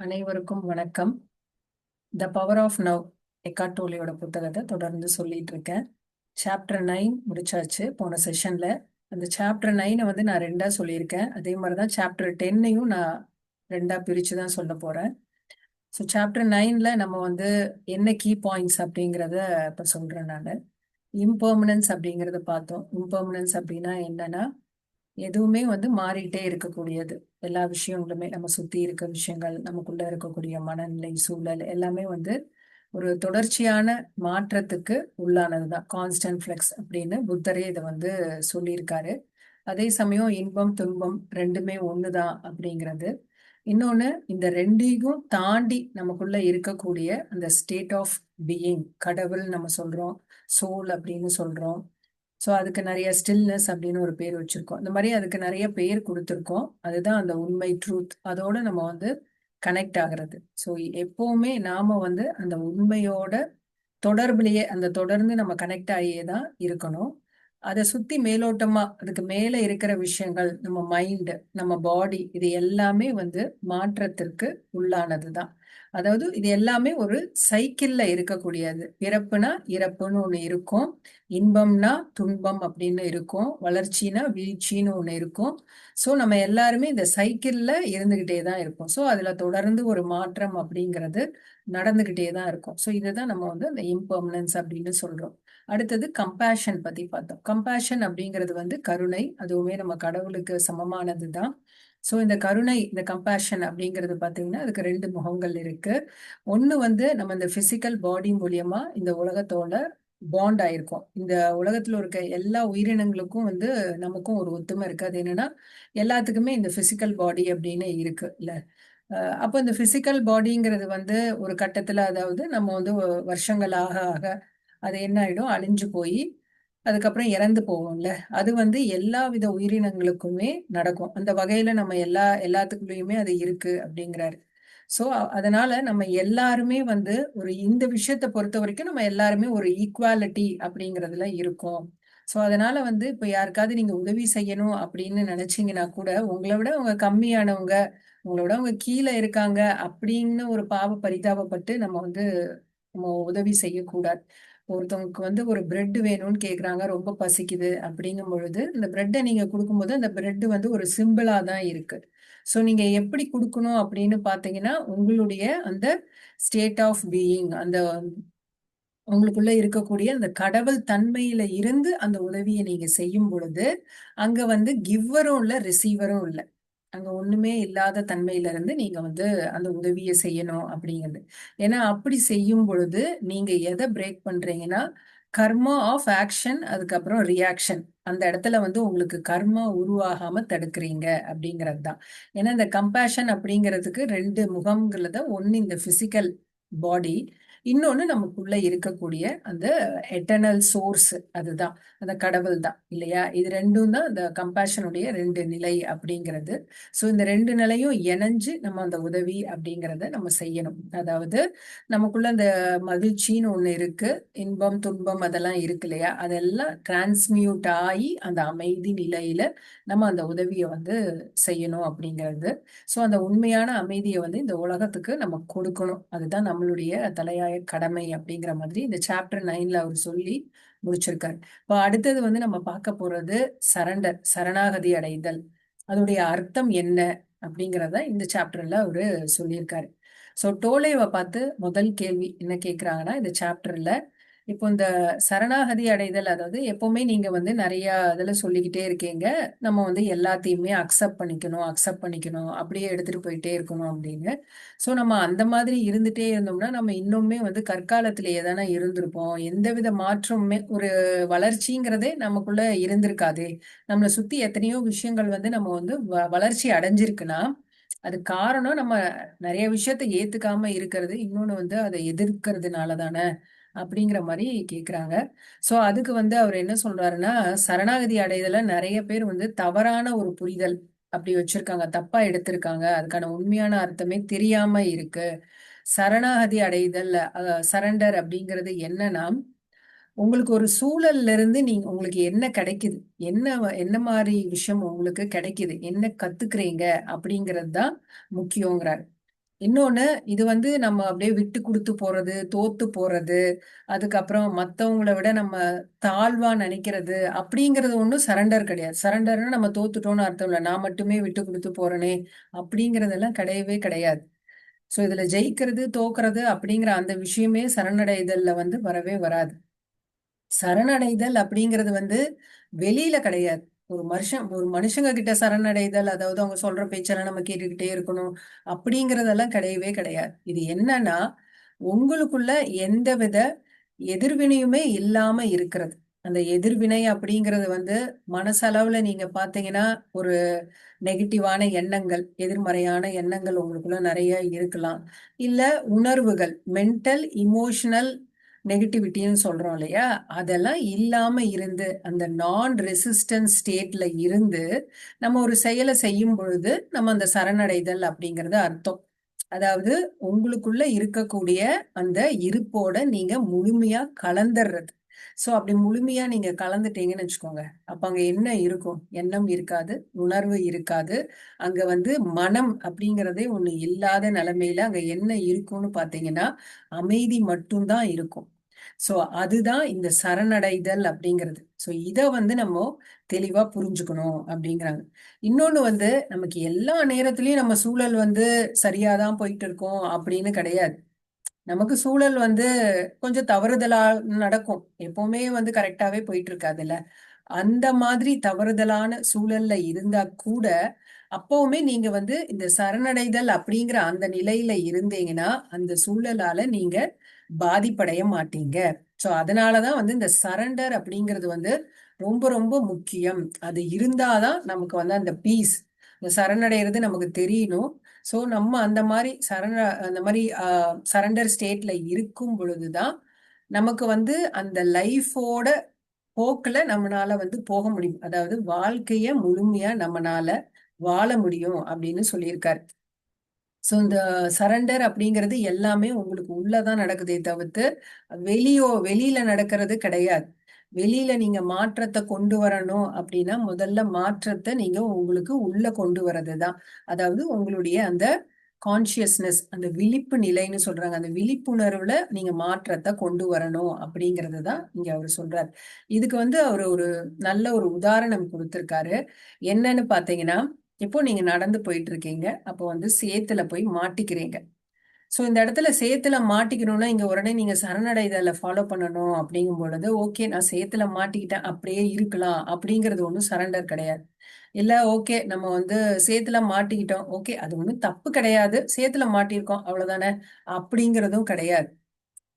அனைவருக்கும் வணக்கம். The power of now Eckhart டோலியோட புத்தகத்தை தொடர்ந்து சொல்லிட்டு இருக்கேன். சாப்டர் 9 முடிச்சாச்சு போன செஷன்ல. அந்த சாப்டர் 9 வந்து நான் ரெண்டா சொல்லியிருக்கேன். அதே மாதிரிதான் சாப்டர் 10ஐயும் நான் ரெண்டா பிரிச்சு தான் சொல்ல போறேன். ஸோ சாப்டர் 9ல நம்ம வந்து என்ன கீ பாயிண்ட்ஸ் அப்படிங்கிறத இப்ப சொல்றேன் நான். இம்பர்மனன்ஸ் அப்படிங்கிறத பார்த்தோம். இம்பர்மனன்ஸ் அப்படின்னா என்னன்னா, எதுவுமே வந்து மாறிட்டே இருக்கக்கூடியது. எல்லா விஷயங்களுமே நம்ம சுத்தி இருக்க விஷயங்கள், நமக்குள்ள இருக்கக்கூடிய மனநிலை, சூழல் எல்லாமே வந்து ஒரு தொடர்ச்சியான மாற்றத்துக்கு உள்ளானதுதான். கான்ஸ்டன்ட் ஃபிளெக்ஸ் அப்படின்னு புத்தரே இதை வந்து சொல்லியிருக்காரு. அதே சமயம் இன்பம் துன்பம் ரெண்டுமே ஒண்ணுதான் அப்படிங்கிறது. இன்னொன்னு, இந்த ரெண்டையும் தாண்டி நமக்குள்ள இருக்கக்கூடிய அந்த ஸ்டேட் ஆஃப் பீயிங், கடவுள் நம்ம சொல்றோம், சோல் அப்படின்னு சொல்றோம். ஸோ அதுக்கு நிறைய ஸ்டில்னஸ் அப்படின்னு ஒரு பேர் வச்சிருக்கோம். இந்த மாதிரி அதுக்கு நிறைய பேர் கொடுத்துருக்கோம். அதுதான் அந்த உண்மை, ட்ரூத். அதோட நம்ம வந்து கனெக்ட் ஆகிறது. ஸோ எப்பவுமே நாம வந்து அந்த உண்மையோட தொடர்புலயே, அந்த தொடர்ந்து நம்ம கனெக்ட் ஆகியே தான் இருக்கணும். அதை சுத்தி மேலோட்டமா அதுக்கு மேல இருக்கிற விஷயங்கள், நம்ம மைண்ட், நம்ம பாடி, இது எல்லாமே வந்து மாற்றத்திற்கு உள்ளானதுதான். அதாவது இது எல்லாமே ஒரு சைக்கிள்ல இருக்கக்கூடியது. பிறப்புனா இறப்புன்னு ஒண்ணு இருக்கும், இன்பம்னா துன்பம் அப்படின்னு இருக்கும், வளர்ச்சினா வீழ்ச்சின்னு ஒண்ணு இருக்கும். சோ நம்ம எல்லாருமே இந்த சைக்கிள்ல இருந்துகிட்டே தான் இருப்போம். சோ அதுல தொடர்ந்து ஒரு மாற்றம் அப்படிங்கிறது நடந்துகிட்டே தான் இருக்கும். சோ இதுதான் நம்ம வந்து அந்த இம்பர்மனன்ஸ் அப்படின்னு சொல்றோம். அடுத்தது கம்பேஷன் பத்தி பார்த்தோம். கம்பேஷன் அப்படிங்கிறது வந்து கருணை. அதுவுமே நம்ம கடவுளுக்கு சமமானது தான். ஸோ இந்த கருணை, இந்த கம்பேஷன் அப்படிங்கிறது பார்த்தீங்கன்னா அதுக்கு ரெண்டு முகங்கள் இருக்கு. ஒன்று வந்து நம்ம இந்த பிசிக்கல் பாடி மூலியமா இந்த உலகத்தோட பாண்ட் ஆயிருக்கும். இந்த உலகத்துல இருக்க எல்லா உயிரினங்களுக்கும் வந்து நமக்கும் ஒரு ஒத்துமை இருக்கு. அது என்னன்னா, எல்லாத்துக்குமே இந்த பிசிக்கல் பாடி அப்படின்னு இருக்கு இல்ல. அப்போ இந்த பிசிக்கல் பாடிங்கிறது வந்து ஒரு கட்டத்துல, அதாவது நம்ம வந்து வருஷங்கள் ஆக ஆக அது என்ன ஆயிடும், அழிஞ்சு போய் அதுக்கப்புறம் இறந்து போவோம்ல. அது வந்து எல்லா வித உயிரினங்களுக்குமே நடக்கும். அந்த வகையில நம்ம எல்லாத்துக்குள்ளயுமே அது இருக்கு அப்படிங்கிறாரு. சோ அதனால நம்ம எல்லாருமே வந்து ஒரு இந்த விஷயத்த பொறுத்த வரைக்கும் நம்ம எல்லாருமே ஒரு ஈக்குவாலிட்டி அப்படிங்கறதுல இருக்கோம். சோ அதனால வந்து இப்ப யாருக்காவது நீங்க உதவி செய்யணும் அப்படின்னு நினைச்சீங்கன்னா கூட, உங்களை விட அவங்க கம்மியானவங்க, உங்களை விட அவங்க கீழே இருக்காங்க அப்படின்னு ஒரு பாவ பரிதாபப்பட்டு நம்ம வந்து நம்ம உதவி செய்யக்கூடாது. ஒருத்தவங்களுக்கு வந்து ஒரு பிரெட் வேணும்னு கேக்குறாங்க, ரொம்ப பசிக்குது அப்படிங்கும் பொழுது இந்த பிரெட்டை நீங்க கொடுக்கும்போது அந்த பிரெட் வந்து ஒரு சிம்பிளா தான் இருக்கு. சோ நீங்க எப்படி கொடுக்கணும் அப்படின்னு பாத்தீங்கன்னா, உங்களுடைய அந்த ஸ்டேட் ஆஃப் பீயிங், அந்த உங்களுக்குள்ள இருக்கக்கூடிய அந்த கடவுள் தன்மையில இருந்து அந்த உதவியை நீங்க செய்யும் பொழுது, அங்க வந்து கிவ்வரும் இல்ல, ரிசீவரும் இல்ல. அங்க ஒண்ணுமே இல்லாத தன்மையில இருந்து நீங்க வந்து அந்த உதவியை செய்யணும் அப்படிங்கிறது. ஏன்னா அப்படி செய்யும் பொழுது நீங்க எதை பிரேக் பண்றீங்கன்னா, கர்மா ஆஃப் ஆக்ஷன், அதுக்கப்புறம் ரியாக்ஷன், அந்த இடத்துல வந்து உங்களுக்கு கர்மா உருவாகாம தடுக்கிறீங்க அப்படிங்கிறது தான். ஏன்னா இந்த கம்பேஷன் அப்படிங்கிறதுக்கு ரெண்டு முகம்ங்கிறத, ஒண்ணு இந்த பிசிக்கல் பாடி, இன்னொன்னு நமக்குள்ள இருக்கக்கூடிய அந்த எட்டர்னல் சோர்ஸ், அதுதான் அந்த கடவுள் தான் இல்லையா. இது ரெண்டும் தான் இந்த கம்பேஷனுடைய ரெண்டு நிலை அப்படிங்கிறது. சோ இந்த ரெண்டு நிலையும் இணைஞ்சு நம்ம அந்த உதவி அப்படிங்கிறத நம்ம செய்யணும். அதாவது நமக்குள்ள அந்த மகிழ்ச்சின்னு ஒண்ணு இருக்கு, இன்பம் துன்பம் அதெல்லாம் இருக்கு இல்லையா, அதெல்லாம் டிரான்ஸ்மியூட் ஆகி அந்த அமைதி நிலையில நம்ம அந்த உதவியை வந்து செய்யணும் அப்படிங்கிறது. சோ அந்த உண்மையான அமைதியை வந்து இந்த உலகத்துக்கு நம்ம கொடுக்கணும். அதுதான் நம்மளுடைய தலையாய கடமை அப்படிங்கிற மாதிரி இந்த சாப்டர் 9ல அவர் சொல்லி முடிச்சிருக்காரு. இப்போ அடுத்தது வந்து நம்ம பார்க்க போறது சரண்டர், சரணாகதி அடைதல். அதோடைய அர்த்தம் என்ன அப்படிங்கிறத இந்த சாப்டர்ல அவரு சொல்லியிருக்காரு. சோ டோலேவை பார்த்து முதல் கேள்வி என்ன கேக்குறாங்கன்னா இந்த சாப்டர்ல, இப்போ இந்த சரணாகதி அடைதல், அதாவது எப்பவுமே நீங்க வந்து நிறைய இதுல சொல்லிக்கிட்டே இருக்கீங்க, நம்ம வந்து எல்லாத்தையுமே அக்செப்ட் பண்ணிக்கணும், அக்செப்ட் பண்ணிக்கணும், அப்படியே எடுத்துட்டு போயிட்டே இருக்கணும் அப்படின்னு. சோ நம்ம அந்த மாதிரி இருந்துட்டே இருந்தோம்னா நம்ம இன்னுமே வந்து கற்காலத்திலேயே தானே இருந்திருப்போம். எந்தவித மாற்றமுமே, ஒரு வளர்ச்சிங்கிறதே நமக்குள்ள இருந்திருக்காதே. நம்மளை சுத்தி எத்தனையோ விஷயங்கள் வந்து நம்ம வந்து வளர்ச்சி அடைஞ்சிருக்குன்னா, அது காரணம் நம்ம நிறைய விஷயத்த ஏத்துக்காம இருக்கிறது, இன்னொன்னு வந்து அதை எதிர்க்கிறதுனால தானே அப்படிங்கிற மாதிரி கேக்குறாங்க. சோ அதுக்கு வந்து அவர் என்ன சொல்றாருன்னா, சரணாகதி அடைதல நிறைய பேர் வந்து தவறான ஒரு புரிதல் அப்படி வச்சிருக்காங்க, தப்பா எடுத்திருக்காங்க. அதுக்கான உண்மையான அர்த்தமே தெரியாம இருக்கு. சரணாகதி அடைதல், சரண்டர் அப்படிங்கிறது என்னன்னா, உங்களுக்கு ஒரு சூழல்ல இருந்து நீங்க உங்களுக்கு என்ன கிடைக்குது, என்ன மாதிரி விஷயம் உங்களுக்கு கிடைக்குது, என்ன கத்துக்கிறீங்க அப்படிங்கிறது தான் முக்கியங்கிறார். இன்னொன்னு, இது வந்து நம்ம அப்படியே விட்டு கொடுத்து போறது, தோத்து போறது, அதுக்கப்புறம் மத்தவங்கள விட நம்ம தாழ்வா நினைக்கிறது அப்படிங்கிறது ஒண்ணும் சரண்டர் கிடையாது. சரண்டர்னா நம்ம தோத்துட்டோம்னு அர்த்தம் இல்ல. நான் மட்டுமே விட்டு கொடுத்து போறேனே அப்படிங்கறதெல்லாம் கிடையவே கிடையாது. சோ இதுல ஜெயிக்கிறது, தோக்குறது அப்படிங்கிற அந்த விஷயமே சரணடைதல்ல வந்து வரவே வராது. சரணடைதல் அப்படிங்கிறது வந்து வெளியில கிடையாது. ஒரு மனுஷங்க கிட்ட சரணடைதல், அதாவது அவங்க சொல்ற பேச்செல்லாம் நம்ம கேட்டுக்கிட்டே இருக்கணும் அப்படிங்கறதெல்லாம் கிடையவே கிடையாது. இது என்னன்னா, உங்களுக்குள்ள எந்தவித எதிர்வினையுமே இல்லாம இருக்கிறது. அந்த எதிர்வினை அப்படிங்கிறது வந்து மனசளவுல நீங்க பாத்தீங்கன்னா, ஒரு நெகட்டிவான எண்ணங்கள், எதிர்மறையான எண்ணங்கள் உங்களுக்குள்ள நிறைய இருக்கலாம். இல்ல உணர்வுகள், மென்டல், இமோஷனல் நெகட்டிவிட்டின்னு சொல்றோம் இல்லையா? அதெல்லாம் இல்லாம இருந்து, அந்த நான் ரெசிஸ்டன்ஸ் ஸ்டேட்ல இருந்து, நம்ம ஒரு செயலை செய்யும் பொழுது, நம்ம அந்த சரணடைதல் அப்படிங்கறது அர்த்தம். அதாவது உங்களுக்குள்ள இருக்கக்கூடிய அந்த இருப்போட நீங்க முழுமையா கலந்துடுறது. சோ அப்படி முழுமையா நீங்க கலந்துட்டீங்கன்னு வச்சுக்கோங்க. அப்ப அங்க என்ன இருக்கும்? எண்ணம் இருக்காது, உணர்வு இருக்காது. அங்க வந்து மனம் அப்படிங்கறதே ஒண்ணு இல்லாத நிலைமையில அங்க என்ன இருக்கும்னு பாத்தீங்கன்னா, அமைதி மட்டும்தான் இருக்கும். சோ அதுதான் இந்த சரணடைதல் அப்படிங்கிறது. சோ இத வந்து நம்ம தெளிவா புரிஞ்சுக்கணும் அப்படிங்கிறாங்க. இன்னொன்னு வந்து நமக்கு எல்லா நேரத்திலயும் நம்ம சூழல் வந்து சரியாதான் போயிட்டு இருக்கோம் அப்படின்னு கிடையாது. நமக்கு சூழல் வந்து கொஞ்சம் தவறுதலா நடக்கும். எப்பவுமே வந்து கரெக்டாவே போயிட்டு இருக்காதுல்ல. அந்த மாதிரி தவறுதலான சூழல்ல இருந்தா கூட அப்பவுமே நீங்க வந்து இந்த சரணடைதல் அப்படிங்கிற அந்த நிலையில இருந்தீங்கன்னா அந்த சூழலால நீங்க பாதிப்படைய மாட்டீங்க. சோ அதனாலதான் வந்து இந்த சரண்டர் அப்படிங்கிறது வந்து ரொம்ப ரொம்ப முக்கியம். அது இருந்தாதான் நமக்கு வந்து அந்த பீஸ், இந்த சரணடைகிறது நமக்கு தெரியணும். சோ நம்ம அந்த மாதிரி சரண்டர் ஸ்டேட்ல இருக்கும் பொழுதுதான் நமக்கு வந்து அந்த லைஃபோட போக்குல நம்மனால வந்து போக முடியும். அதாவது வாழ்க்கைய முழுமையா நம்மனால வாழ முடியும் அப்படின்னு சொல்லியிருக்காரு. சோ இந்த சரண்டர் அப்படிங்கிறது எல்லாமே உங்களுக்கு உள்ளதான் நடக்குதே தவிர்த்து வெளியில நடக்கிறது கிடையாது. வெளியில நீங்க மாற்றத்தை கொண்டு வரணும் அப்படின்னா முதல்ல மாற்றத்தை நீங்க உங்களுக்கு உள்ள கொண்டு வர்றதுதான். அதாவது உங்களுடைய அந்த கான்சியஸ்னஸ், அந்த விழிப்பு நிலைன்னு சொல்றாங்க, அந்த விழிப்புணர்வுல நீங்க மாற்றத்தை கொண்டு வரணும் அப்படிங்கிறது தான் இங்க அவர் சொல்றாரு. இதுக்கு வந்து அவர் ஒரு நல்ல ஒரு உதாரணம் கொடுத்திருக்காரு. என்னன்னு பாத்தீங்கன்னா, இப்போ நீங்க நடந்து போயிட்டு இருக்கீங்க. அப்போ வந்து சேத்துல போய் மாட்டிக்கிறீங்க. சோ இந்த இடத்துல சேத்துல மாட்டிக்கணும்னா இங்க உடனே நீங்க சரணடைதலை ஃபாலோ பண்ணணும் அப்படிங்கும் பொழுது, ஓகே நான் சேத்துல மாட்டிக்கிட்டேன் அப்படியே இருக்கலாம் அப்படிங்கிறது ஒண்ணும் சரண்டர் கிடையாது. இல்ல ஓகே நம்ம வந்து சேத்துல மாட்டிக்கிட்டோம், ஓகே அது ஒண்ணும் தப்பு கிடையாது, சேத்துல மாட்டியிருக்கோம் அவ்வளவுதானே அப்படிங்கிறதும் கிடையாது.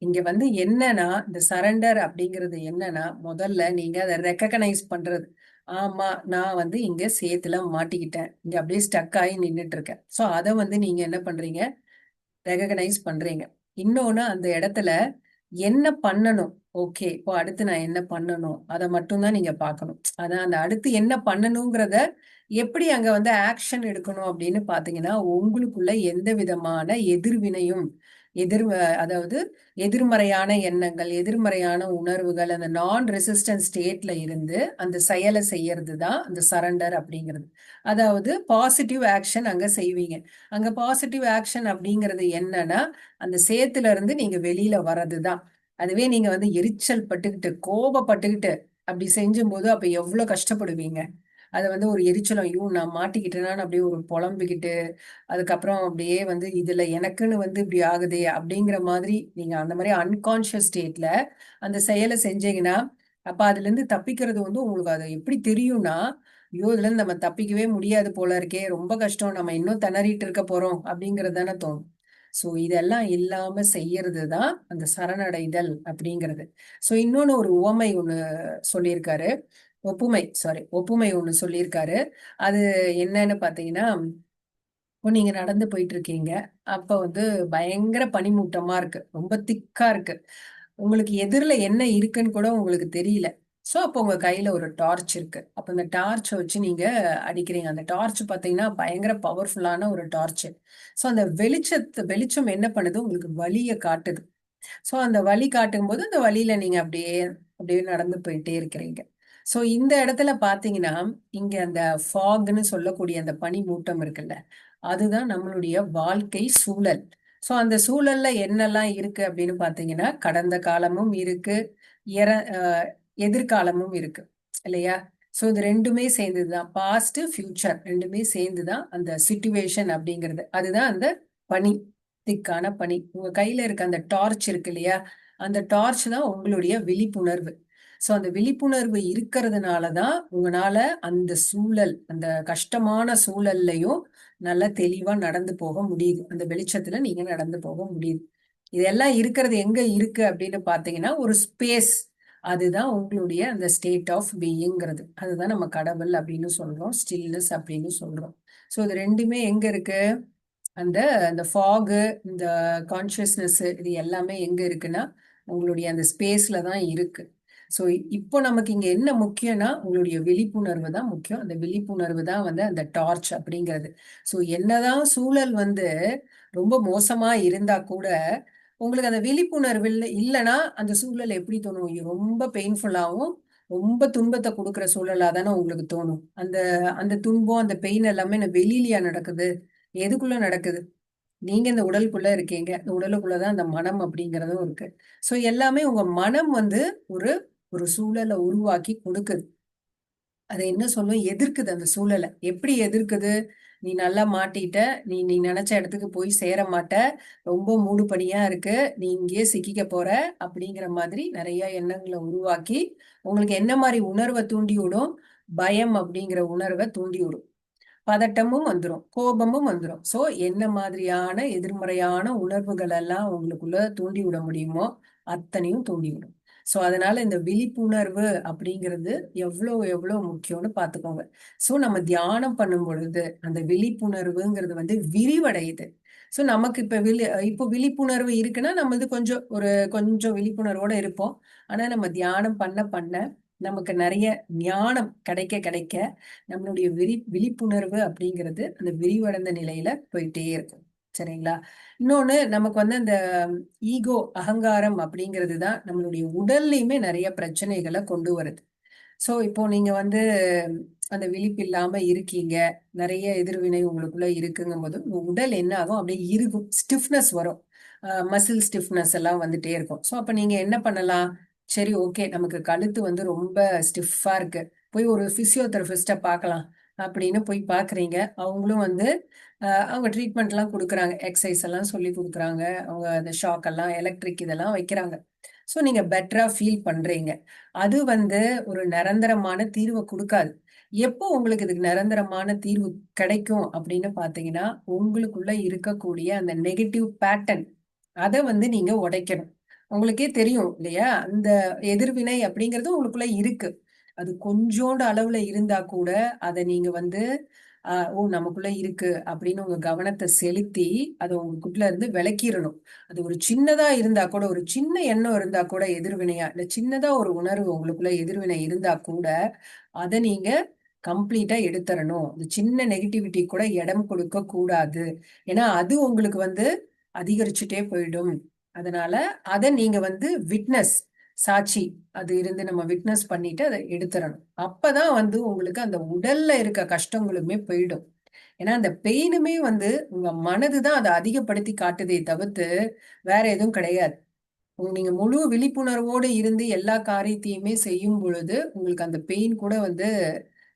இங்க வந்து என்னன்னா இந்த சரண்டர் அப்படிங்கிறது என்னன்னா, முதல்ல நீங்க அதை ரெக்கக்னைஸ் பண்றது. ஆமா நான் வந்து இங்க சேத்துல மாட்டிக்கிட்டேன், இங்க அப்படியே ஸ்டக் ஆகி நின்னுட்டு இருக்கேன். சோ அதை வந்து நீங்க என்ன பண்றீங்க? ரெகக்னைஸ் பண்றீங்க. இன்னொன்னு அந்த இடத்துல என்ன பண்ணணும்? ஓகே இப்போ அடுத்து நான் என்ன பண்ணணும் அதை மட்டும்தான் நீங்க பார்க்கணும். அதான் அந்த அடுத்து என்ன பண்ணணுங்கிறத எப்படி அங்க வந்து ஆக்ஷன் எடுக்கணும் அப்படின்னு பாத்தீங்கன்னா, உங்களுக்குள்ள எந்த விதமான எதிர்வினையும் எதிர் அதாவது எதிர்மறையான எண்ணங்கள், எதிர்மறையான உணர்வுகள், அந்த நான் ரெசிஸ்டன்ட் ஸ்டேட்ல இருந்து அந்த செயலை செய்யறது தான் அந்த சரண்டர் அப்படிங்கிறது. அதாவது பாசிட்டிவ் ஆக்ஷன் அங்க செய்வீங்க. அங்க பாசிட்டிவ் ஆக்ஷன் அப்படிங்கிறது என்னன்னா, அந்த சேத்துல இருந்து நீங்க வெளியில வர்றதுதான். அதுவே நீங்க வந்து எரிச்சல் பட்டுக்கிட்டு கோபப்பட்டுக்கிட்டு அப்படி செஞ்சும் போது அப்ப எவ்வளவு கஷ்டப்படுவீங்க. அதை வந்து ஒரு எரிச்சலும், ஐயோ நான் மாட்டிக்கிட்டேனான்னு அப்படியே ஒரு புலம்பிக்கிட்டு, அதுக்கப்புறம் அப்படியே வந்து இதுல எனக்குன்னு வந்து இப்படி ஆகுதே அப்படிங்கிற மாதிரி நீங்க அந்த மாதிரி அன்கான்சியஸ் ஸ்டேட்ல அந்த செயலை செஞ்சீங்கன்னா, அப்ப அதுல இருந்து தப்பிக்கிறது வந்து உங்களுக்கு அது எப்படி தெரியும்னா, ஐயோ இதுல இருந்து நம்ம தப்பிக்கவே முடியாது போல இருக்கே, ரொம்ப கஷ்டம், நம்ம இன்னும் திணறிட்டு இருக்க போறோம் அப்படிங்கிறது தானே தோணும். சோ இதெல்லாம் இல்லாம செய்யறதுதான் அந்த சரணடைதல் அப்படிங்கிறது. சோ இன்னொன்னு ஒரு உவமை ஒண்ணு சொல்லியிருக்காரு. ஒப்புமை ஒண்ணு சொல்லியிருக்காரு. அது என்னன்னு பாத்தீங்கன்னா, இப்போ நீங்க நடந்து போயிட்டு இருக்கீங்க. அப்ப வந்து பயங்கர பனிமூட்டமா இருக்கு, ரொம்ப திக்கா இருக்கு. உங்களுக்கு எதிரில என்ன இருக்குன்னு கூட உங்களுக்கு தெரியல. சோ அப்போ உங்க கையில ஒரு டார்ச் இருக்கு. அப்ப அந்த டார்ச்சை வச்சு நீங்க அடிக்கிறீங்க. அந்த டார்ச் பாத்தீங்கன்னா பயங்கர பவர்ஃபுல்லான ஒரு டார்ச். சோ அந்த வெளிச்சம் என்ன பண்ணுது? உங்களுக்கு வழிய காட்டுது. சோ அந்த வழி காட்டும் போது அந்த வழியில நீங்க அப்படியே அப்படியே நடந்து போயிட்டே இருக்கிறீங்க. சோ இந்த இடத்துல பாத்தீங்கன்னா, இங்க அந்த ஃபாக்னு சொல்லக்கூடிய அந்த பனி மூட்டம் இருக்குல்ல, அதுதான் நம்மளுடைய வாழ்க்கை சூழல். சோ அந்த சூழல்ல என்னெல்லாம் இருக்கு அப்படின்னு பாத்தீங்கன்னா, கடந்த காலமும் இருக்கு, இற எதிர்காலமும் இருக்கு இல்லையா? சோ இது ரெண்டுமே சேர்ந்ததுதான், பாஸ்ட் ஃபியூச்சர் ரெண்டுமே சேர்ந்துதான் அந்த சிச்சுவேஷன் அப்படிங்கிறது. அதுதான் அந்த பனி, திக்கான பனி. உங்க கையில இருக்க அந்த டார்ச் இருக்கு இல்லையா, அந்த டார்ச் தான் உங்களுடைய விழிப்புணர்வு. சோ அந்த விழிப்புணர்வு இருக்கிறதுனாலதான் உங்களால அந்த சூழல், அந்த கஷ்டமான சூழல்லையும் நல்லா தெளிவா நடந்து போக முடியுது. அந்த வெளிச்சத்துல நீங்க நடந்து போக முடியுது. இதெல்லாம் இருக்கிறது எங்க இருக்கு அப்படின்னு பாத்தீங்கன்னா, ஒரு ஸ்பேஸ். அதுதான் உங்களுடைய அந்த ஸ்டேட் ஆஃப் பீயிங்கிறது. அதுதான் நம்ம கடவுள் அப்படின்னு சொல்றோம், ஸ்டில்னஸ் அப்படின்னு சொல்றோம். சோ இது ரெண்டுமே எங்க இருக்கு? அந்த அந்த ஃபாகு, இந்த கான்சியஸ்னஸ், இது எல்லாமே எங்க இருக்குன்னா உங்களுடைய அந்த ஸ்பேஸ்ல தான் இருக்கு. ஸோ இப்போ நமக்கு இங்க என்ன முக்கியம்னா உங்களுடைய விழிப்புணர்வு தான் முக்கியம். அந்த விழிப்புணர்வு தான் வந்து அந்த டார்ச் அப்படிங்கிறது. ஸோ என்னதான் சூழல் வந்து ரொம்ப மோசமா இருந்தா கூட உங்களுக்கு அந்த விழிப்புணர்வு இல்லைன்னா அந்த சூழல் எப்படி தோணும்? ஐயோ, ரொம்ப பெயின்ஃபுல்லாகவும் ரொம்ப துன்பத்தை கொடுக்குற சூழலா தானே உங்களுக்கு தோணும். அந்த அந்த துன்பம், அந்த பெயின் எல்லாமே வெளியிலயா நடக்குது? எதுக்குள்ள நடக்குது? நீங்க இந்த உடலுக்குள்ள இருக்கீங்க. இந்த உடலுக்குள்ளதான் அந்த மனம் அப்படிங்கறதும் இருக்கு. சோ எல்லாமே உங்க மனம் வந்து ஒரு ஒரு சூழலை உருவாக்கி கொடுக்குது. அதை என்ன சொல்லும்? எதிர்க்குது அந்த சூழலை. எப்படி எதிர்க்குது? நீ நல்லா மாட்டிட்ட, நீ நீ நினைச்ச இடத்துக்கு போய் சேர மாட்ட, ரொம்ப மூடு பனியா இருக்கு, நீ இங்கேயே சிக்கிக்க போற அப்படிங்கிற மாதிரி நிறைய எண்ணங்களை உருவாக்கி உங்களுக்கு என்ன மாதிரி உணர்வை தூண்டி விடும்? பயம் அப்படிங்கிற உணர்வை தூண்டி விடும். பதட்டமும் வந்துடும், கோபமும் வந்துடும். சோ என்ன மாதிரியான எதிர்மறையான உணர்வுகள் எல்லாம் உங்களுக்குள்ள தூண்டி விட முடியுமோ அத்தனையும் தூண்டி விடும். சோ அதனால இந்த விழிப்புணர்வு அப்படிங்கிறது எவ்வளவு எவ்வளவு முக்கியம்னு பாத்துக்கோங்க. சோ நம்ம தியானம் பண்ணும் பொழுது அந்த விழிப்புணர்வுங்கிறது வந்து விரிவடையுது. சோ நமக்கு இப்போ விழிப்புணர்வு இருக்குன்னா நம்ம வந்து கொஞ்சம் விழிப்புணர்வோட இருப்போம். ஆனா நம்ம தியானம் பண்ண பண்ண நமக்கு நிறைய ஞானம் கிடைக்க கிடைக்க நம்மளுடைய விழிப்புணர்வு அப்படிங்கிறது அந்த விரிவடைந்த நிலையில போயிட்டே இருக்கும். சரிங்களா? இன்னொன்னு, நமக்கு வந்து அந்த ஈகோ, அகங்காரம் அப்படிங்கிறது தான் நம்மளுடைய உடல்லையுமே நிறைய பிரச்சனைகளை கொண்டு வருது. சோ இப்போ நீங்க வந்து அந்த விழிப்பு இல்லாம இருக்கீங்க, நிறைய எதிர்வினை உங்களுக்குள்ள இருக்குங்கும் போது உங்க உடல் என்ன ஆகும்? அப்படியே இருக்கும், ஸ்டிஃப்னஸ் வரும், மசில் ஸ்டிஃப்னஸ் எல்லாம் வந்துட்டே இருக்கும். சோ அப்ப நீங்க என்ன பண்ணலாம்? சரி, ஓகே, நமக்கு கழுத்து வந்து ரொம்ப ஸ்டிஃபா இருக்கு, போய் ஒரு பிசியோதெரபிஸ்ட பார்க்கலாம் அப்படின்னு போய் பாக்குறீங்க. அவங்களும் வந்து அவங்க ட்ரீட்மெண்ட் எல்லாம் கொடுக்குறாங்க, எக்ஸசைஸ் எல்லாம் சொல்லி கொடுக்குறாங்க, அவங்க அந்த ஷாக் எல்லாம், எலக்ட்ரிக் இதெல்லாம் வைக்கிறாங்க. சோ நீங்க பெட்டரா ஃபீல் பண்றீங்க. அது வந்து ஒரு நிரந்தரமான தீர்வை கொடுக்காது. எப்போ உங்களுக்கு இதுக்கு நிரந்தரமான தீர்வு கிடைக்கும் அப்படின்னு பாத்தீங்கன்னா, உங்களுக்குள்ள இருக்கக்கூடிய அந்த நெகட்டிவ் பேட்டர்ன், அதை வந்து நீங்க உடைக்கணும். உங்களுக்கே தெரியும் இல்லையா, அந்த எதிர்வினை அப்படிங்கிறது உங்களுக்குள்ள இருக்கு. அது கொஞ்சோண்டு அளவுல இருந்தா கூட அதை நீங்க வந்து ஓ, நமக்குள்ள இருக்கு அப்படின்னு உங்க கவனத்தை செலுத்தி அதை உங்களுக்குள்ள இருந்து விலக்கிடணும். அது ஒரு சின்னதா இருந்தா கூட, ஒரு சின்ன எண்ணம் இருந்தா கூட எதிர்வினையா, இல்ல சின்னதா ஒரு உணர்வு உங்களுக்குள்ள எதிர்வினை இருந்தா கூட அதை நீங்க கம்ப்ளீட்டா எடுத்துறணும். இந்த சின்ன நெகட்டிவிட்டி கூட இடம் கொடுக்க கூடாது. ஏன்னா அது உங்களுக்கு வந்து அதிகரிச்சுட்டே போயிடும். அதனால அதை நீங்க வந்து விட்னஸ், சாட்சி, அது இருந்து நம்ம விட்னஸ் பண்ணிட்டு அதை எடுத்துறணும். அப்பதான் வந்து உங்களுக்கு அந்த உடல்ல இருக்க கஷ்டங்களுமே போயிடும். ஏன்னா அந்த பெயினுமே வந்து உங்க மனதுதான் அதை அதிகப்படுத்தி காட்டுதே தவிர்த்து வேற எதுவும் கிடையாது. நீங்க முழு விழிப்புணர்வோடு இருந்து எல்லா காரியத்தையுமே செய்யும் பொழுது உங்களுக்கு அந்த பெயின் கூட வந்து